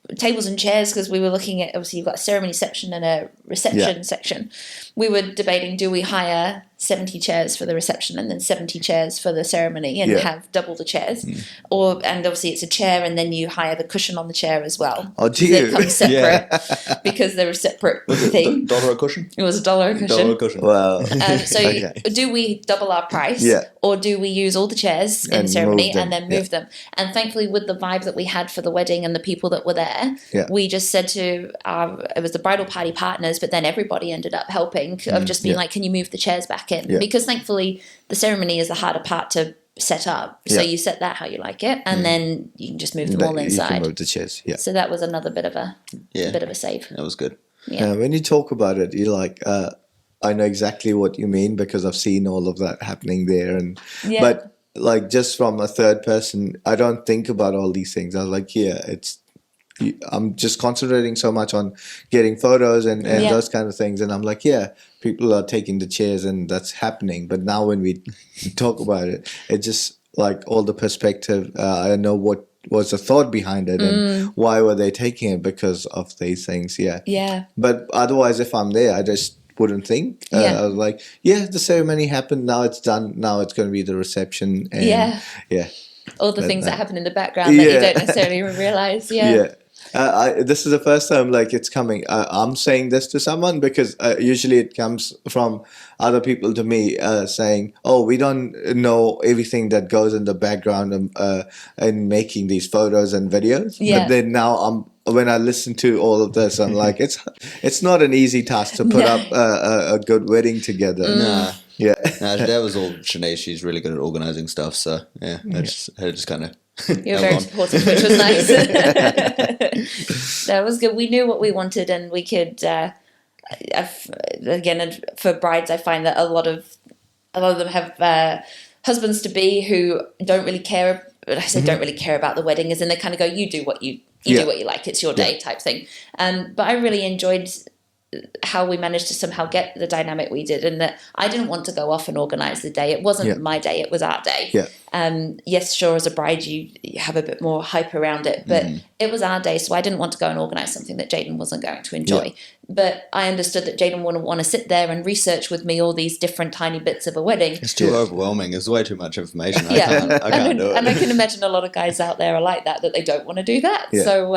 the tables and chairs, because we were looking at, obviously you've got a ceremony section and a reception section. We were debating, do we hire 70 chairs for the reception and then 70 chairs for the ceremony and have double the chairs? And obviously it's a chair and then you hire the cushion on the chair as well. Oh, do you? They come separate because they're a separate thing. $1 a cushion? It was $1 a cushion. $1 a cushion. Wow. So do we double our price or do we use all the chairs in the ceremony and then move them? And thankfully with the vibe that we had for the wedding and the people that were there, we just said to it was the bridal party partners, but then everybody ended up helping, of just being like, can you move the chairs back back in because thankfully the ceremony is the harder part to set up. So you set that how you like it, and then you can just move them all inside. You can move the chairs. Yeah. So that was another bit of a save. That was good. Yeah. When you talk about it, you're like, I know exactly what you mean because I've seen all of that happening there, but like just from a third person, I don't think about all these things. I was like, I'm just concentrating so much on getting photos and those kind of things. And I'm like, people are taking the chairs and that's happening. But now when we talk about it, it just like all the perspective, I know what was the thought behind it and why were they taking it because of these things. Yeah. But otherwise, if I'm there, I just wouldn't think. I was like, the ceremony happened. Now it's done. Now it's going to be the reception. And all the things that happen in the background that you don't necessarily realize. This is the first time like it's coming. I'm saying this to someone because usually it comes from other people to me saying, "Oh, we don't know everything that goes in the background in making these photos and videos." But then now when I listen to all of this, I'm like, it's not an easy task to put up a good wedding together. Nah. Yeah. No, that was all Shanae. She's really good at organising stuff. So I just kind of. You were very supportive, which was nice. That was good. We knew what we wanted, and we could. Again, for brides, I find that a lot of them have husbands to be who don't really care. I say don't really care about the wedding, as in they kind of go, "You do what you do what you like. It's your day," type thing. But I really enjoyed how we managed to somehow get the dynamic we did, and that I didn't want to go off and organise the day. It wasn't my day, it was our day. Yes, sure, as a bride you have a bit more hype around it, but it was our day, so I didn't want to go and organise something that Jayden wasn't going to enjoy. But I understood that Jayden wouldn't want to sit there and research with me all these different tiny bits of a wedding. It's too overwhelming. It's way too much information. I can't do it. And I can imagine a lot of guys out there are like that they don't want to do that. So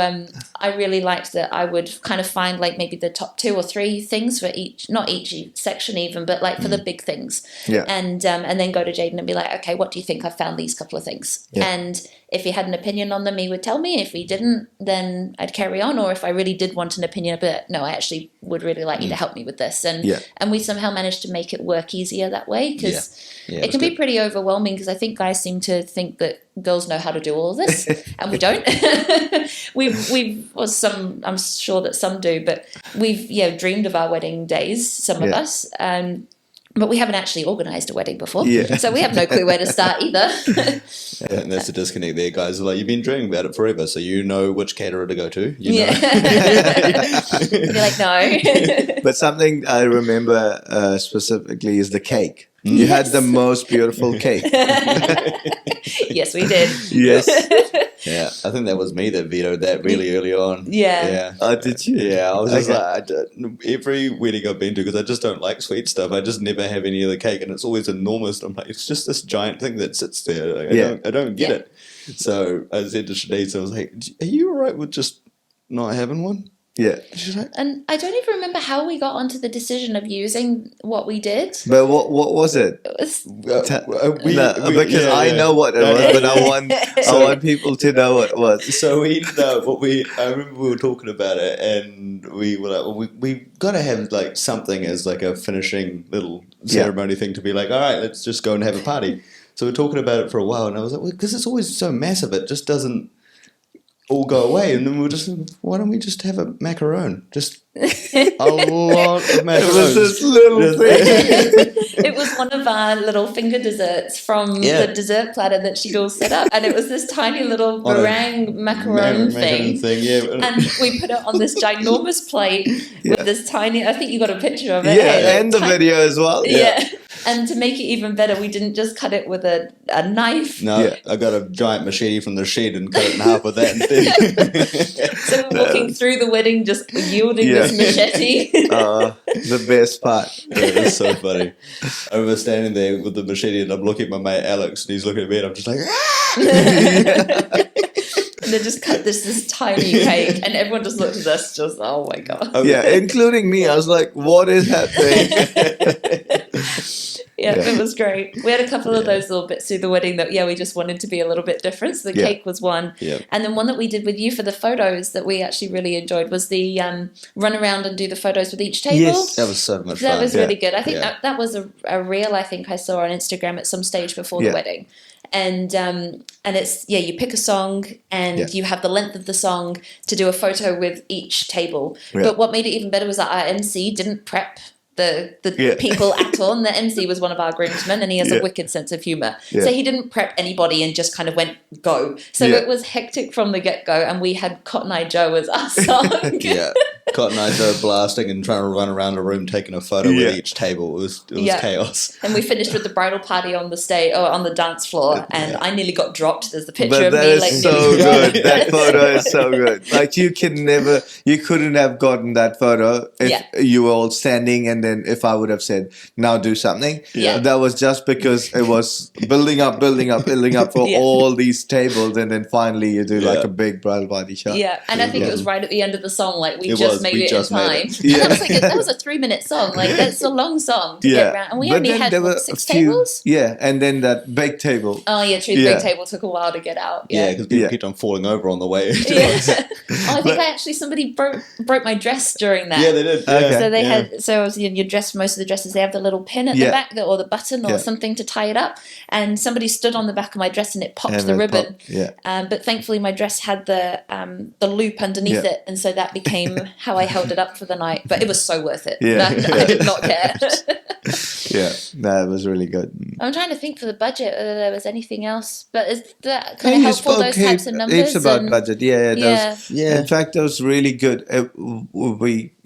I really liked that I would kind of find like maybe the top 2 or 3 things for each, not each section even, but like for the big things. And then go to Jayden and be like, okay, what do you think? I found these couple of things. And if he had an opinion on them, he would tell me. If he didn't, then I'd carry on. Or if I really did want an opinion, but no, I actually would really like you to help me with this. And we somehow managed to make it work easier that way, because it can be pretty overwhelming, because I think guys seem to think that girls know how to do all of this, and we don't. I'm sure that some do, but we've dreamed of our wedding days, some of us, but we haven't actually organised a wedding before, so we have no clue where to start either. And that's the disconnect there, guys. Like, you've been dreaming about it forever, so you know which caterer to go to. You know. You're like, no. But something I remember specifically is the cake. You had the most beautiful cake. Yes, we did. Yes. Yeah, I think that was me that vetoed that really early on. Yeah. Oh, did you? Yeah, I was just like, every wedding I've been to, because I just don't like sweet stuff, I just never have any of the cake, and it's always enormous. I'm like, it's just this giant thing that sits there. Like, I don't get it. So I said to Shanice, I was like, are you all right with just not having one? Yeah. She's like, and I don't even remember how we got onto the decision of using what we did. But what was it? It was, because I know what it was, but I want people to know what it was. So we ended up I remember we were talking about it, and we were like, well, we got to have like something as like a finishing little ceremony thing to be like, all right, let's just go and have a party. So we're talking about it for a while, and I was like, well, because it's always so massive, it just doesn't all go away. And then we were just, why don't we just have a macaron? Just a lot of macarons. It was this little thing. It was one of our little finger desserts from the dessert platter that she'd all set up, and it was this tiny little meringue macaron thing. And we put it on this ginormous plate with this tiny, I think you got a picture of it. And the video as well. Yeah. And to make it even better, we didn't just cut it with a knife. No, I got a giant machete from the shed and cut it in half with that instead. So we're walking through the wedding just yielding this machete. The best part. It is so funny. I remember standing there with the machete, and I'm looking at my mate Alex, and he's looking at me, and I'm just like, And they just cut this tiny cake, and everyone just looked at us, just, oh my God. Yeah, including me. I was like, what is happening? It was great. We had a couple of those little bits through the wedding that, we just wanted to be a little bit different. So the cake was one. Yeah. And then one that we did with you for the photos that we actually really enjoyed was the run around and do the photos with each table. Yes. That was so much fun. That was really good. I think that was a reel I think I saw on Instagram at some stage before the wedding. And it's, you pick a song and you have the length of the song to do a photo with each table. Yeah. But what made it even better was that our MC didn't prep the people at all, and the MC was one of our groomsmen, and he has a wicked sense of humour. So he didn't prep anybody and just kind of went go. So it was hectic from the get-go, and we had Cotton Eye Joe as our song. Cotton Eye Joe blasting and trying to run around a room taking a photo with each table. It was chaos. And we finished with the bridal party on the stage or on the dance floor, and I nearly got dropped. There's the picture of me. That is so good. That photo is so good. Like you couldn't have gotten that photo if you were all standing, and then if I would have said, now do something. That was just because it was building up for all these tables, and then finally you do like a big bridal party shot. Yeah, and I think it was right at the end of the song, like we just made it in time. And that was a 3-minute song. Like that's a long song to get around. And we only had 6 tables. Yeah, and then that big table. Oh yeah, true. The big table took a while to get out. Yeah, because people kept on falling over on the way. I think somebody broke my dress during that. Yeah, they did. Okay. So they had your dress. Most of the dresses, they have the little pin at the back or the button or something to tie it up. And somebody stood on the back of my dress and it popped the ribbon. But thankfully my dress had the loop underneath it, and so that became how I held it up for the night. But it was so worth it. I did not care. That was really good. I'm trying to think for the budget whether there was anything else, but is that kind of helpful, those types of numbers? Heaps about budget. In fact, that was really good.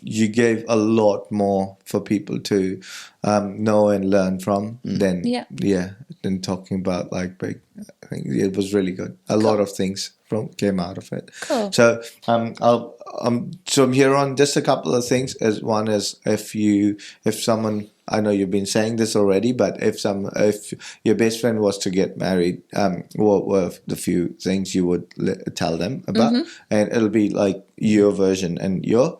You gave a lot more for people to know and learn from than talking about like big. I think it was really good. A lot of things came out of it. Cool. So from here on, just a couple of things. As one is if someone, I know you've been saying this already, but if your best friend was to get married, what were the few things you would tell them about? And it'll be like your version and your.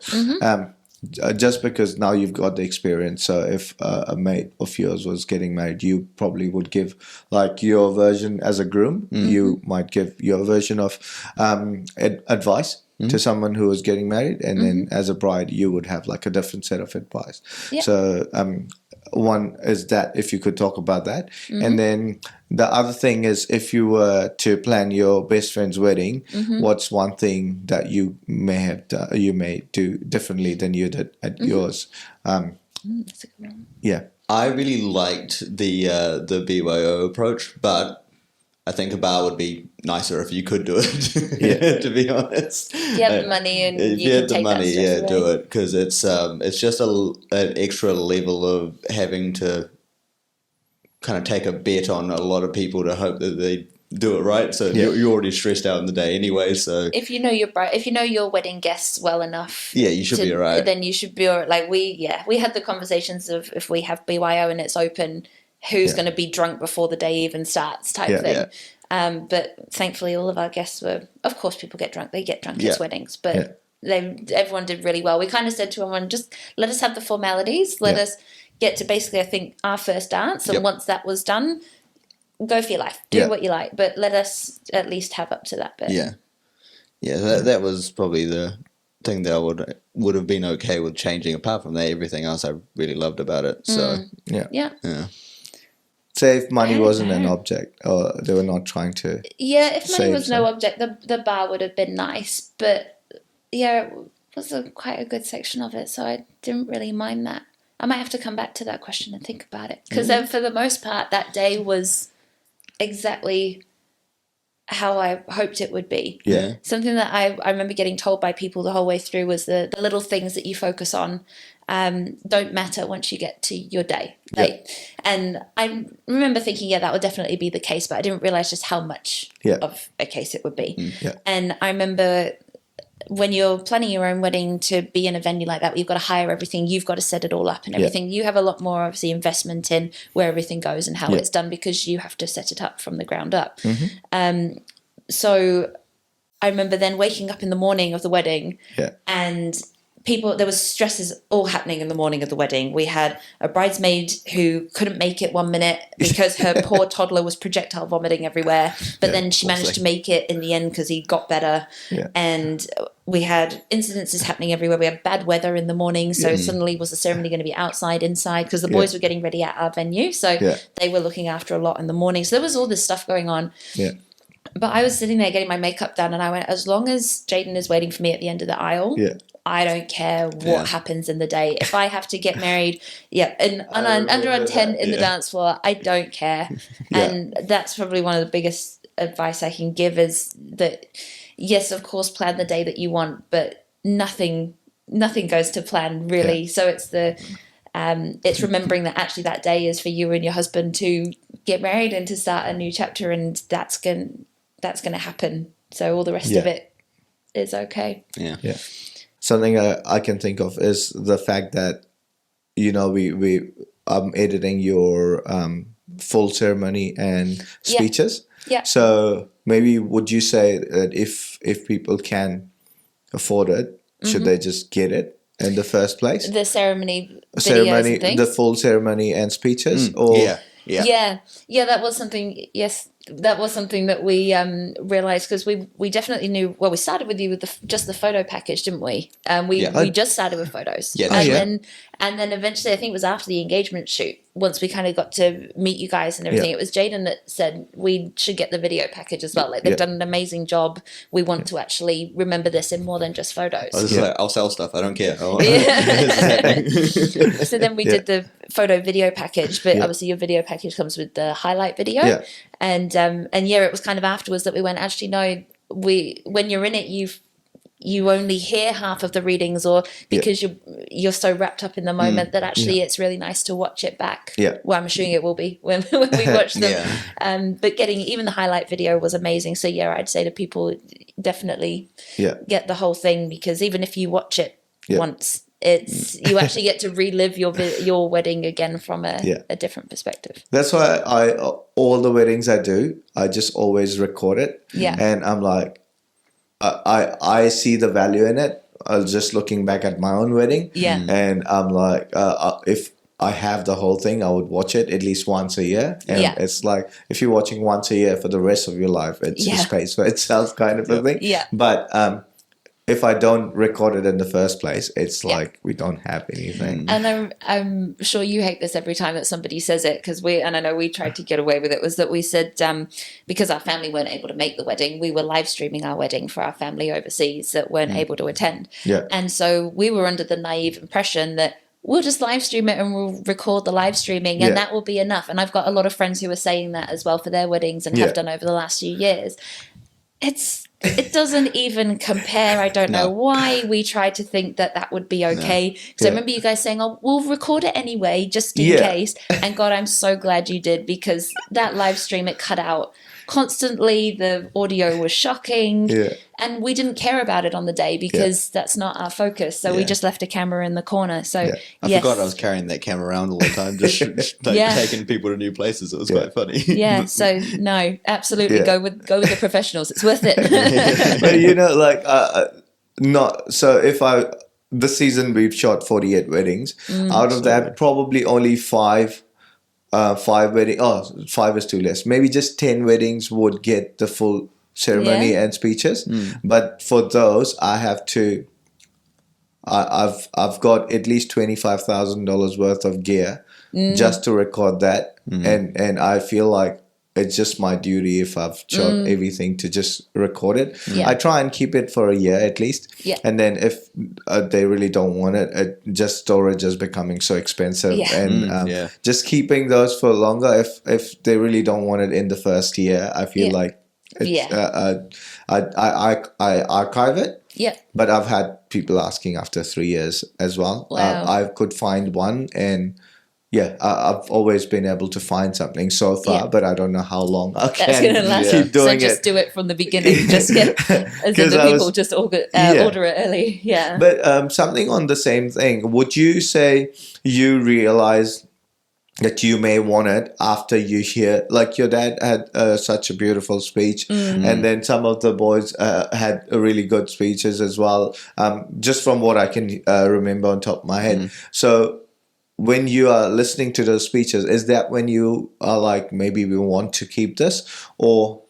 Just because now you've got the experience, so if a mate of yours was getting married, you probably would give like your version as a groom. You might give your version of advice to someone who was getting married, and then as a bride, you would have like a different set of advice. So one is that if you could talk about that, and then the other thing is if you were to plan your best friend's wedding, what's one thing that you may do differently than you did at yours? That's a good one. Yeah, I really liked the BYO approach, but I think a bar would be nicer if you could do it. To be honest, if you have the money and if you had the money, do it, because it's just an extra level of having to kind of take a bet on a lot of people to hope that they do it right. So you're already stressed out in the day anyway. So if you know your wedding guests well enough, you should be alright. Then you should be alright. Like we had the conversations of if we have BYO and it's open, who's going to be drunk before the day even starts type thing. But thankfully all of our guests were, of course people get drunk, they get drunk at weddings, but everyone did really well. We kind of said to everyone, just let us have the formalities, let us get to basically I think our first dance, and once that was done, go for your life, do what you like, but let us at least have up to that bit. That was probably the thing that I would have been okay with changing. Apart from that, everything else I really loved about it. So say if money wasn't an object, or they were not trying to. Yeah, if money was no object, the bar would have been nice. But it was quite a good section of it, so I didn't really mind that. I might have to come back to that question and think about it, because for the most part, that day was exactly how I hoped it would be. Yeah. Something that I remember getting told by people the whole way through was the little things that you focus on don't matter once you get to your day. And I remember thinking, that would definitely be the case, but I didn't realize just how much of a case it would be. And I remember when you're planning your own wedding to be in a venue like that, you've got to hire everything, you've got to set it all up and everything. You have a lot more obviously investment in where everything goes and how it's done, because you have to set it up from the ground up. So I remember then waking up in the morning of the wedding and there was stresses all happening in the morning of the wedding. We had a bridesmaid who couldn't make it 1 minute because her poor toddler was projectile vomiting everywhere. But then she managed to make it in the end because he got better. Yeah. And we had incidences happening everywhere. We had bad weather in the morning. So suddenly was the ceremony going to be outside, inside? Because the boys were getting ready at our venue. So they were looking after a lot in the morning. So there was all this stuff going on. Yeah. But I was sitting there getting my makeup done, and I went, as long as Jayden is waiting for me at the end of the aisle, I don't care what happens in the day. If I have to get married, under on 10 in the dance floor, I don't care. And that's probably one of the biggest advice I can give is that, yes, of course, plan the day that you want, but nothing goes to plan, really. Yeah. So it's remembering that actually that day is for you and your husband to get married and to start a new chapter, and that's going to happen. So all the rest of it is okay. Yeah. Something I can think of is the fact that, I'm editing your full ceremony and speeches. Yeah. So maybe would you say that if people can afford it, should they just get it in the first place? The ceremony, the full ceremony and speeches? Or Yeah, that was something. Yes, that was something that we realized, because we definitely knew. Well, we started with you with just the photo package, didn't we? We just started with photos. Yeah, and then eventually, I think it was after the engagement shoot, once we kind of got to meet you guys and everything, it was Jayden that said we should get the video package as well. Like, they've done an amazing job. We want to actually remember this in more than just photos. I was just like, I'll sell stuff. I don't care. So then we did the photo video package, but obviously your video package comes with the highlight video. Yeah. And it was kind of afterwards that we went, actually, no, when you're in it, you only hear half of the readings, or because you're so wrapped up in the moment that actually it's really nice to watch it back. Yeah. Well, I'm assuming it will be when we watch them. But getting even the highlight video was amazing. So I'd say to people, definitely get the whole thing, because even if you watch it once, you actually get to relive your wedding again from a different perspective. That's why all the weddings I do, I just always record it. Yeah. And I'm like, I see the value in it. I was just looking back at my own wedding. Yeah. And I'm like, if I have the whole thing, I would watch it at least once a year. And it's like, if you're watching once a year for the rest of your life, it just pays for itself, kind of a thing. Yeah. But if I don't record it in the first place, it's like we don't have anything. And I'm sure you hate this every time that somebody says it, because I know we tried to get away with it, was that we said, because our family weren't able to make the wedding, we were live streaming our wedding for our family overseas that weren't able to attend. Yeah. And so we were under the naive impression that we'll just live stream it and we'll record the live streaming and that will be enough. And I've got a lot of friends who are saying that as well for their weddings and have done over the last few years. It doesn't even compare. I don't know why we tried to think that would be okay. Because I remember you guys saying, "Oh, we'll record it anyway, just in case." And God, I'm so glad you did, because that live stream, it cut out constantly. The audio was shocking. Yeah. And we didn't care about it on the day because that's not our focus. So we just left a camera in the corner. So I forgot I was carrying that camera around all the time, just taking people to new places. It was quite funny. Yeah. So no, absolutely go with the professionals. It's worth it. If this season we've shot 48 weddings. Out of that, probably only 5 weddings. Oh, 5 is too less. Maybe just 10 weddings would get the full ceremony and speeches. But for those, I have to. I've got at least $25,000 worth of gear just to record that, and I feel like it's just my duty, if I've shot everything, to just record it. Yeah. I try and keep it for a year at least. Yeah. And then if they really don't want it, just storage is becoming so expensive. Yeah. And just keeping those for longer, if they really don't want it in the first year, I feel like I archive it. Yeah. But I've had people asking after 3 years as well. Wow. I could find one, and I've always been able to find something so far, but I don't know how long I can keep doing it. So just do it from the beginning. Just get people just order it early. Yeah. But something on the same thing. Would you say you realize that you may want it after you hear, like your dad had such a beautiful speech, and then some of the boys had really good speeches as well, just from what I can remember on top of my head. So when you are listening to those speeches, is that when you are like, maybe we want to keep this, or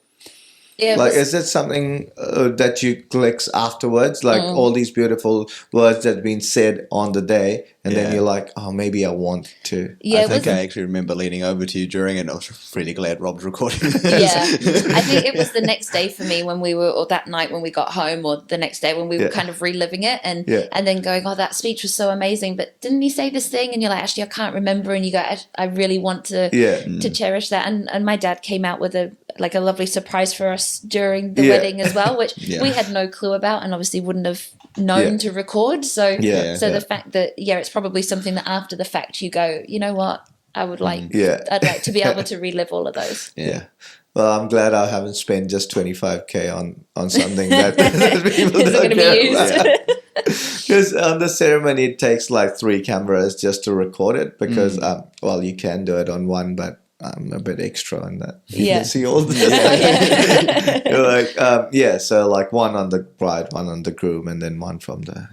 is it something that you clicks afterwards, like all these beautiful words that have been said on the day, and then you're like, oh, maybe I want to. Yeah, I think I actually remember leaning over to you during it, and I was really glad Rob's recording this. I think it was the next day for me when we were, or that night when we got home, or the next day when we were kind of reliving it, and then going, oh, that speech was so amazing, but didn't he say this thing? And you're like, actually, I can't remember, and you go, I really want to cherish that. And my dad came out with a lovely surprise for us during the wedding as well, which we had no clue about, and obviously wouldn't have known to record. So the fact that it's probably something that after the fact you go, you know what, I would like I'd like to be able to relive all of those. Well, I'm glad I haven't spent just 25K on something that people don't care about. Because on the ceremony it takes like 3 cameras just to record it, because you can do it on one, but I'm a bit extra on that. You can see all the You're like, so like one on the bride, one on the groom, and then one from the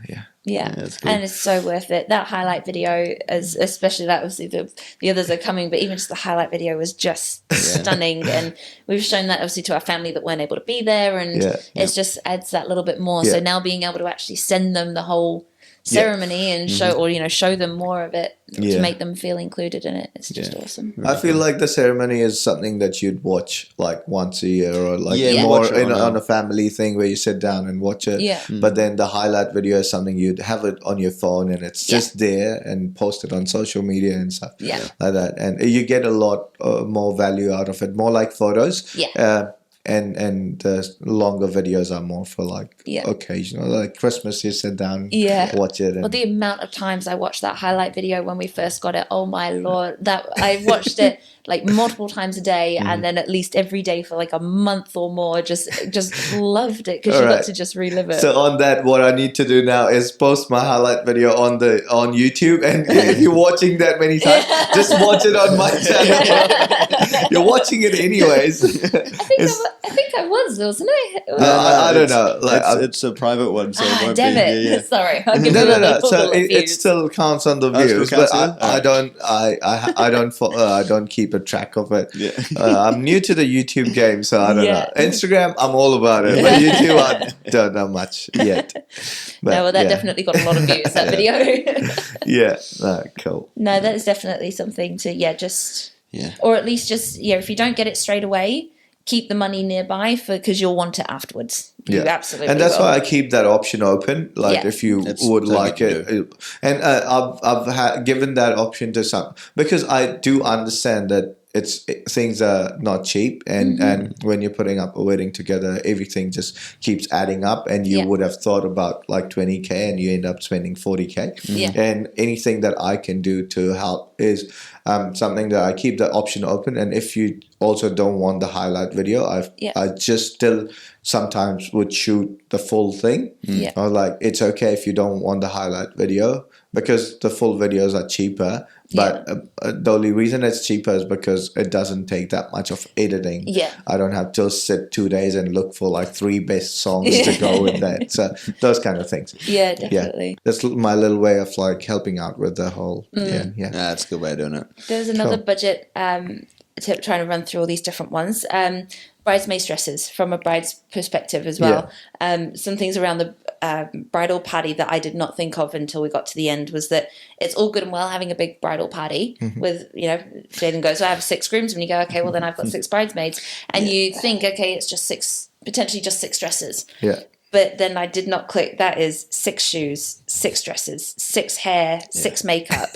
cool. And it's so worth it. That highlight video, especially that, obviously the others are coming, but even just the highlight video was just stunning. And we've shown that obviously to our family that weren't able to be there, and it just adds that little bit more. So now being able to actually send them the whole ceremony and show them more of it to make them feel included in it. It's just awesome. I feel like the ceremony is something that you'd watch like once a year, or like more on a family thing where you sit down and watch it. But then the highlight video is something you'd have it on your phone, and it's just there and posted on social media and stuff like that, and you get a lot more value out of it, more like photos. And the longer videos are more for like occasional, like Christmas, you sit down, watch it. Well, the amount of times I watched that highlight video when we first got it, oh my Lord, that I watched it like multiple times a day, and then at least every day for like a month or more, just loved it, because you got to just relive it. So on that, what I need to do now is post my highlight video on YouTube, and if you're watching that many times, just watch it on my channel. You're watching it anyways. I think I was, wasn't I? I don't know. Like, it's a private one, so it won't damn be. it! Sorry, I'll give no. So it still counts on the views, but I don't keep a track of it. I'm new to the YouTube game, so I don't know. Instagram, I'm all about it, but YouTube, I don't know much yet. But, that definitely got a lot of views, that video. Cool. No, that is definitely something to or at least just if you don't get it straight away, keep the money nearby because you'll want it afterwards. You absolutely and that's will. why I keep that option open. Like if you would like it, and I've given that option to some, because I do understand that things are not cheap, and when you're putting up a wedding together, everything just keeps adding up, and you would have thought about like 20K and you end up spending 40K. And anything that I can do to help is something that I keep the option open. And if you also don't want the highlight video, I just still sometimes would shoot the full thing. Or like, it's okay if you don't want the highlight video, because the full videos are cheaper. But the only reason it's cheaper is because it doesn't take that much of editing. I don't have to sit 2 days and look for like 3 best songs to go with that. So those kind of things. Definitely. That's my little way of like helping out with the whole. That's a good way of doing it. There's another budget tip, trying to run through all these different ones. Bridesmaid dresses from a bride's perspective as well. Some things around the bridal party that I did not think of until we got to the end was that it's all good and well having a big bridal party with, Jayden goes, so I have 6 groomsmen. You go, okay, well then I've got 6 bridesmaids. And you think, okay, it's just potentially just 6 dresses. But then I did not click. That is 6 shoes, 6 dresses, 6 hair, 6 makeup,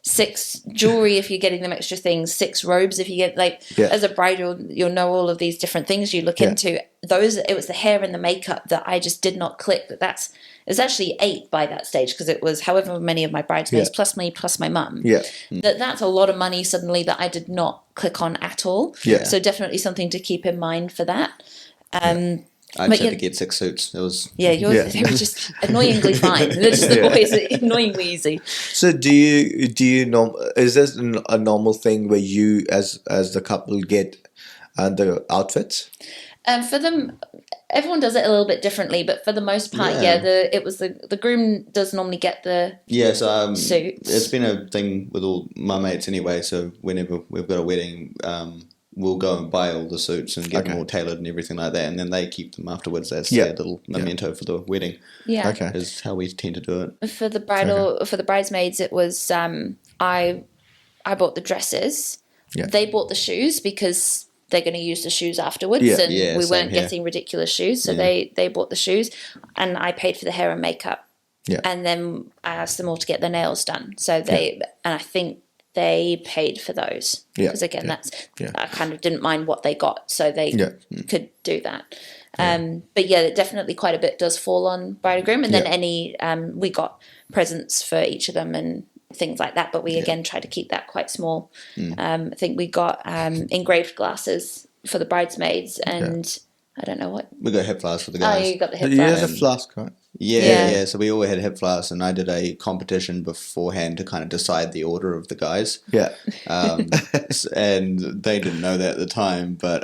6 jewelry if you're getting them extra things, 6 robes if you get as a bride, you'll know all of these different things you look into. It was the hair and the makeup that I just did not click. It's actually 8 by that stage, because it was however many of my bridesmaids plus me plus my mum. That's a lot of money suddenly that I did not click on at all. So definitely something to keep in mind for that. I had to get 6 suits. It was they were just annoyingly fine. They're just the boys are annoyingly easy. So do you know? Is this a normal thing where you as the couple get the outfits? For them, everyone does it a little bit differently, but for the most part, the groom does normally get the suits. It's been a thing with all my mates anyway. So whenever we've got a wedding, we'll go and buy all the suits and get them all tailored and everything like that, and then they keep them afterwards as their little memento for the wedding. Yeah, is how we tend to do it. For the bridal, for the bridesmaids, it was I bought the dresses. Yeah. They bought the shoes because they're going to use the shoes afterwards, and we weren't getting ridiculous shoes, so they bought the shoes, and I paid for the hair and makeup. Yeah, and then I asked them all to get their nails done. So and I think they paid for those because again, I kind of didn't mind what they got, so they could do that. But definitely quite a bit does fall on bride and groom, and then any we got presents for each of them and things like that, but we again try to keep that quite small. I think we got engraved glasses for the bridesmaids, and I don't know what we got hip flasks for the guys. Oh, you got the hip flask. flask. You had a flask, right? Yeah. So we all had hip flasks, and I did a competition beforehand to kind of decide the order of the guys. Yeah. And they didn't know that at the time, but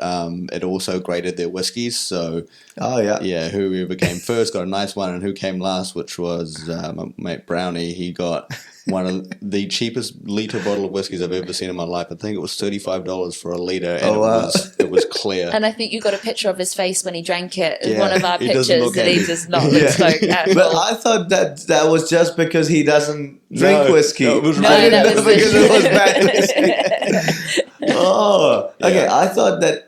it also graded their whiskies. So whoever came first got a nice one, and who came last, which was my mate Brownie, he got one of the cheapest litre bottle of whiskies I've ever seen in my life. I think it was $35 for a litre, and it was clear. And I think you got a picture of his face when he drank it. One of our pictures, and he does not look stoked at all. But I thought that was just because he doesn't drink whiskey. No, it was because it was bad whiskey. Okay. I thought that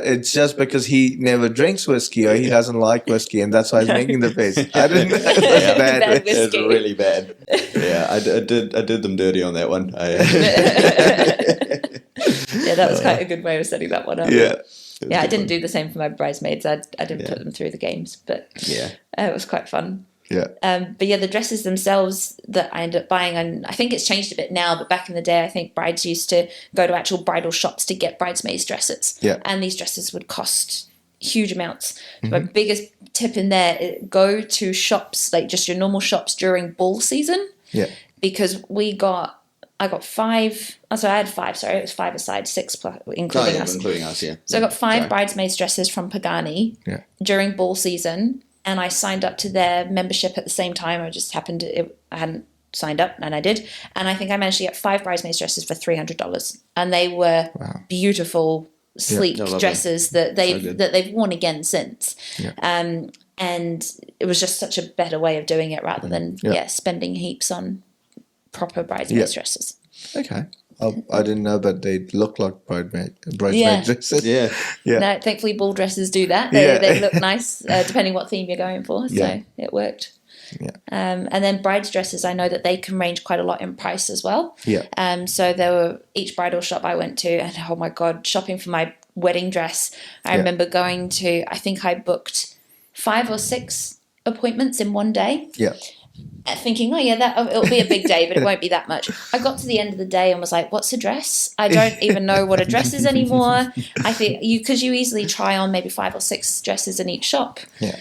it's just because he never drinks whiskey or he doesn't like whiskey, and that's why he's making the face. I didn't know it was bad whiskey. It's really bad. Yeah, I did them dirty on that one. That was quite a good way of setting that one up. Yeah. I didn't do the same for my bridesmaids. I didn't put them through the games, but it was quite fun. Yeah. But the dresses themselves that I ended up buying, and I think it's changed a bit now, but back in the day, I think brides used to go to actual bridal shops to get bridesmaids dresses. Yeah. And these dresses would cost huge amounts. Mm-hmm. My biggest tip in there, go to shops, like just your normal shops during ball season. Yeah. Because I got 5. Oh, sorry, I had 5. Sorry, it was 5 aside, 6 plus, including us. Including us, yeah. So I got 5 bridesmaids dresses from Pagani during ball season, and I signed up to their membership at the same time. I hadn't signed up, and I did. And I think I managed to get 5 bridesmaids dresses for $300, and they were beautiful, sleek dresses that they've worn again since. Yeah. And it was just such a better way of doing it rather than spending heaps on proper bridesmaids dresses. Okay. I didn't know, but they look like bridesmaid dresses. Yeah. No, thankfully ball dresses do that. They look nice, depending what theme you're going for. So it worked. Yeah. And then brides dresses, I know that they can range quite a lot in price as well. Yeah. So there were each bridal shop I went to, and oh my God, shopping for my wedding dress. I remember going to, I think I booked 5 or 6 appointments in one day. Yeah. Thinking, it'll be a big day, but it won't be that much. I got to the end of the day and was like, what's a dress? I don't even know what a dress is anymore. I think because you easily try on maybe 5 or 6 dresses in each shop. Yeah.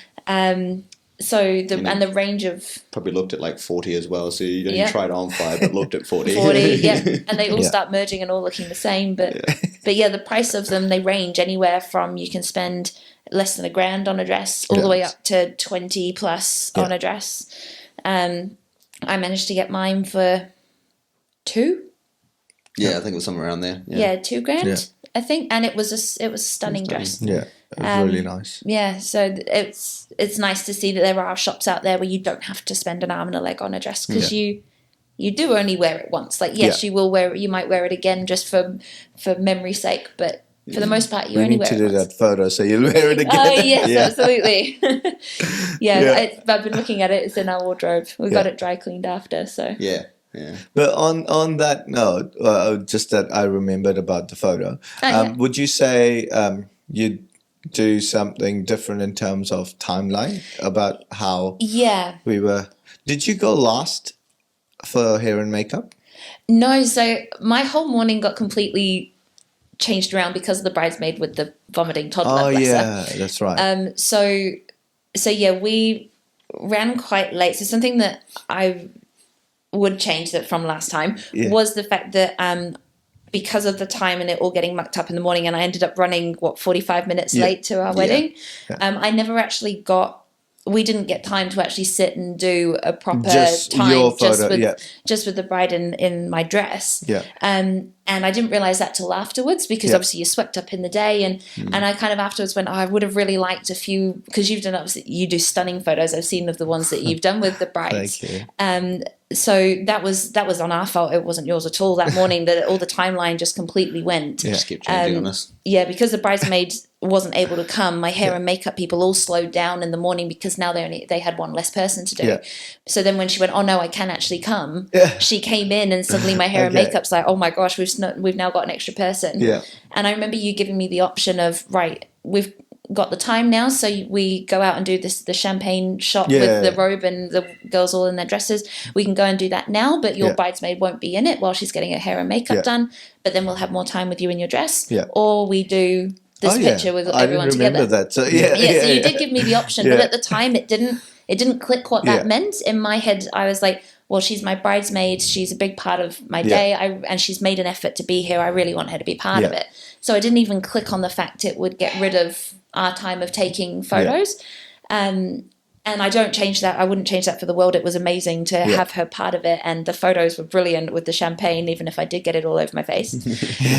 So the range of probably looked at like 40 as well. So you only tried on 5, but looked at 40. 40, yeah. And they all start merging and all looking the same. But the price of them, they range anywhere from you can spend less than $1,000 on a dress all the way up to 20 plus on a dress. I managed to get mine for 2. Yeah, I think it was somewhere around there. Yeah, $2,000, I think, and it was a stunning dress. Yeah, it was really nice. Yeah, so it's nice to see that there are shops out there where you don't have to spend an arm and a leg on a dress because you do only wear it once. Like you will wear it, you might wear it again just for memory's sake, but for the most part, you only wear it once. We need to do that photo so you'll wear it again. Oh, yes, absolutely. I've been looking at it. It's in our wardrobe. We got it dry cleaned after, so. Yeah. But on that note, just that I remembered about the photo, would you say you do something different in terms of timeline about how we were? Did you go last for hair and makeup? No, so my whole morning got completely changed around because of the bridesmaid with the vomiting toddler. Oh yeah, that's right. So yeah, we ran quite late. So something that I would change that from last time was the fact that because of the time and it all getting mucked up in the morning, and I ended up running 45 minutes late to our wedding. I never actually we didn't get time to actually sit and do a proper time just with the bride in my dress. And I didn't realize that till afterwards, because obviously you're swept up in the day, and I kind of afterwards went, I would have really liked a few, because you've done, obviously you do stunning photos. I've seen of the ones that you've done with the brides. Thank you. So that was on our fault. It wasn't yours at all that morning, that all the timeline just completely went. Just keep changing on us. Yeah, because the bridesmaid wasn't able to come, my hair and makeup people all slowed down in the morning, because now they had one less person to do. So then when she went, oh no, I can actually come, she came in, and suddenly my hair and makeup's like, oh my gosh, we've now got an extra person. And I remember you giving me the option of, right, we've got the time now, so we go out and do the champagne shot with the robe and the girls all in their dresses. We can go and do that now, but your bridesmaid won't be in it while she's getting her hair and makeup done, but then we'll have more time with you in your dress. Or we do this picture with everyone together. I remember that. So so you did give me the option, but at the time it didn't click what that meant. In my head, I was like, well, she's my bridesmaid, she's a big part of my day, and she's made an effort to be here. I really want her to be part of it. So I didn't even click on the fact it would get rid of our time of taking photos. And I don't change that. I wouldn't change that for the world. It was amazing to have her part of it, and the photos were brilliant with the champagne, even if I did get it all over my face.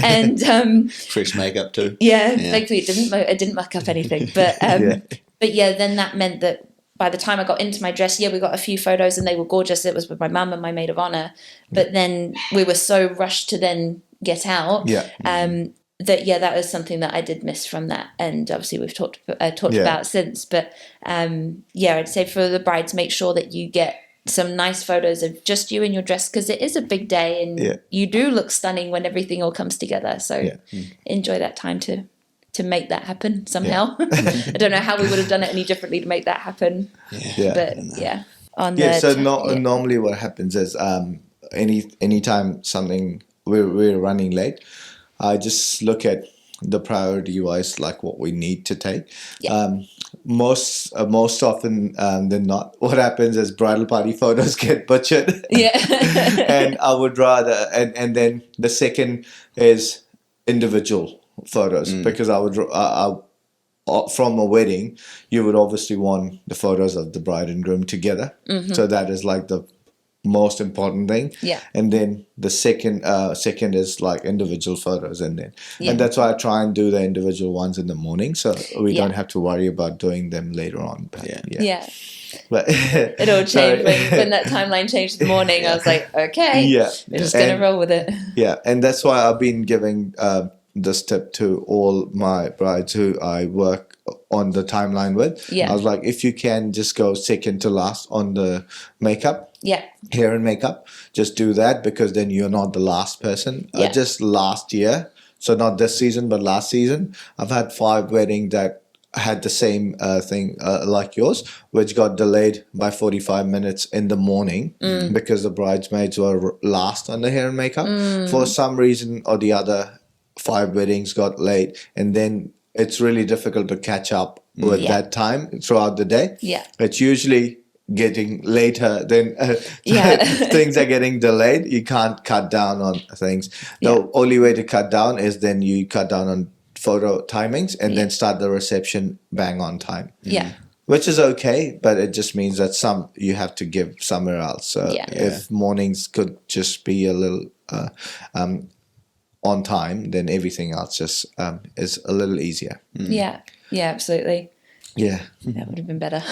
And fresh makeup too. Thankfully it didn't muck up anything. But then that meant that by the time I got into my dress, we got a few photos and they were gorgeous. It was with my mum and my maid of honor. But then we were so rushed to then get out. That was something that I did miss from that, and obviously we've talked about since. But I'd say for the brides, make sure that you get some nice photos of just you in your dress, because it is a big day, and you do look stunning when everything all comes together. So enjoy that time to make that happen somehow. I don't know how we would have done it any differently to make that happen. Normally what happens is anytime something we're running late, I just look at the priority wise, like what we need to take. Most often than not, what happens is bridal party photos get butchered. And I would rather, and then the second is individual photos, because I from a wedding, you would obviously want the photos of the bride and groom together. So that is like the most important thing. And then the second is like individual photos, and that's why I try and do the individual ones in the morning, so we don't have to worry about doing them later on. But, but it all changed when that timeline changed in the morning. I was like, okay, we're just gonna roll with it. And that's why I've been giving this tip to all my brides who I work on the timeline with. I was like, if you can just go second to last on the makeup, hair and makeup, just do that, because then you're not the last person. Just last year, so not this season but last season, I've had 5 weddings that had the same thing like yours, which got delayed by 45 minutes in the morning because the bridesmaids were last on the hair and makeup. For some reason or the other, 5 weddings got late, and then it's really difficult to catch up with that time throughout the day. It's usually getting later, then things are getting delayed. You can't cut down on things. The only way to cut down is then you cut down on photo timings and then start the reception bang on time. Which is okay, but it just means that you have to give somewhere else. So if mornings could just be a little on time, then everything else just is a little easier. Absolutely. That would have been better.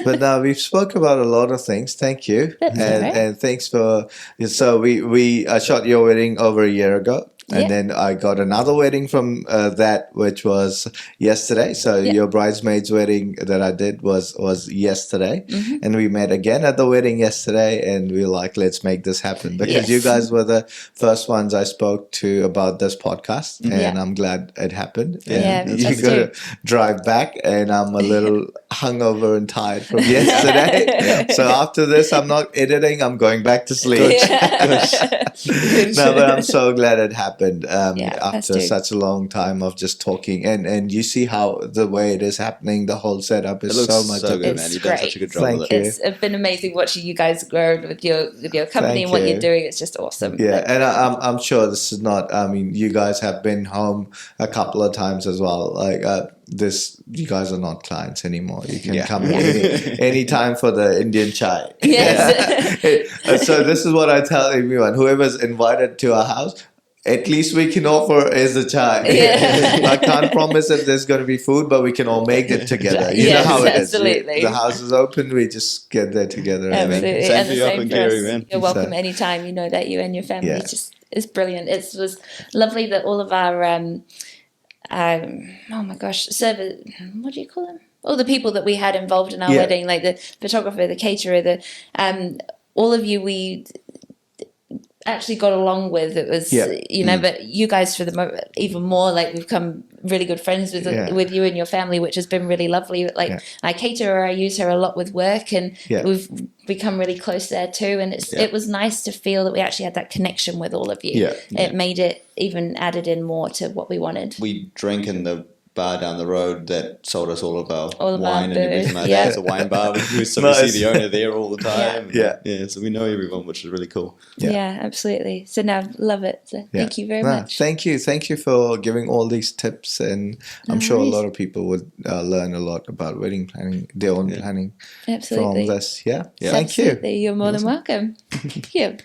But now we've spoke about a lot of things. Thank you. And thanks for, so we shot your wedding over a year ago. And then I got another wedding from that, which was yesterday. So your bridesmaid's wedding that I did was yesterday. And we met again at the wedding yesterday. And we were like, let's make this happen. Because you guys were the first ones I spoke to about this podcast. And I'm glad it happened. And you got to drive back. And I'm a little hungover and tired from yesterday. So after this, I'm not editing. I'm going back to sleep. No, but I'm so glad it happened. happened after such a long time of just talking, and you see how the way it is happening, the whole setup is so much. So good, man. You've done such a good job Thank with you. it. It's been amazing watching you guys grow with your company and what you're doing. It's just awesome. Yeah, and I'm sure this is not. I mean, you guys have been home a couple of times as well. Like you guys are not clients anymore. You can come any time for the Indian chai. Yes. So this is what I tell everyone: whoever's invited to our house, at least we can offer is a chai. Yeah. I can't promise that there's going to be food, but we can all make it together. You know how it is. Absolutely. The house is open. We just get there together. Absolutely. Same And for the you up same in for Kerikeri, us. man. You're welcome anytime. You know that you and your family it's brilliant. It was lovely that all of our oh my gosh, what do you call them? All the people that we had involved in our wedding, like the photographer, the caterer, all of you we actually got along with. It was but you guys for the moment even more, like we've become really good friends with you and your family, which has been really lovely. Like my caterer, I use her a lot with work, and we've become really close there too, and it was nice to feel that we actually had that connection with all of you. It made it even added in more to what we wanted. We drank in the bar down the road that sold us all of our wine and everything like that. It's a wine bar. We see the owner there all the time. So we know everyone, which is really cool. Yeah, absolutely. So now love it. So thank you very much. Thank you for giving all these tips, and I'm sure a lot of people would learn a lot about wedding planning, their own planning from this. Thank you. You're more than welcome. Thank you.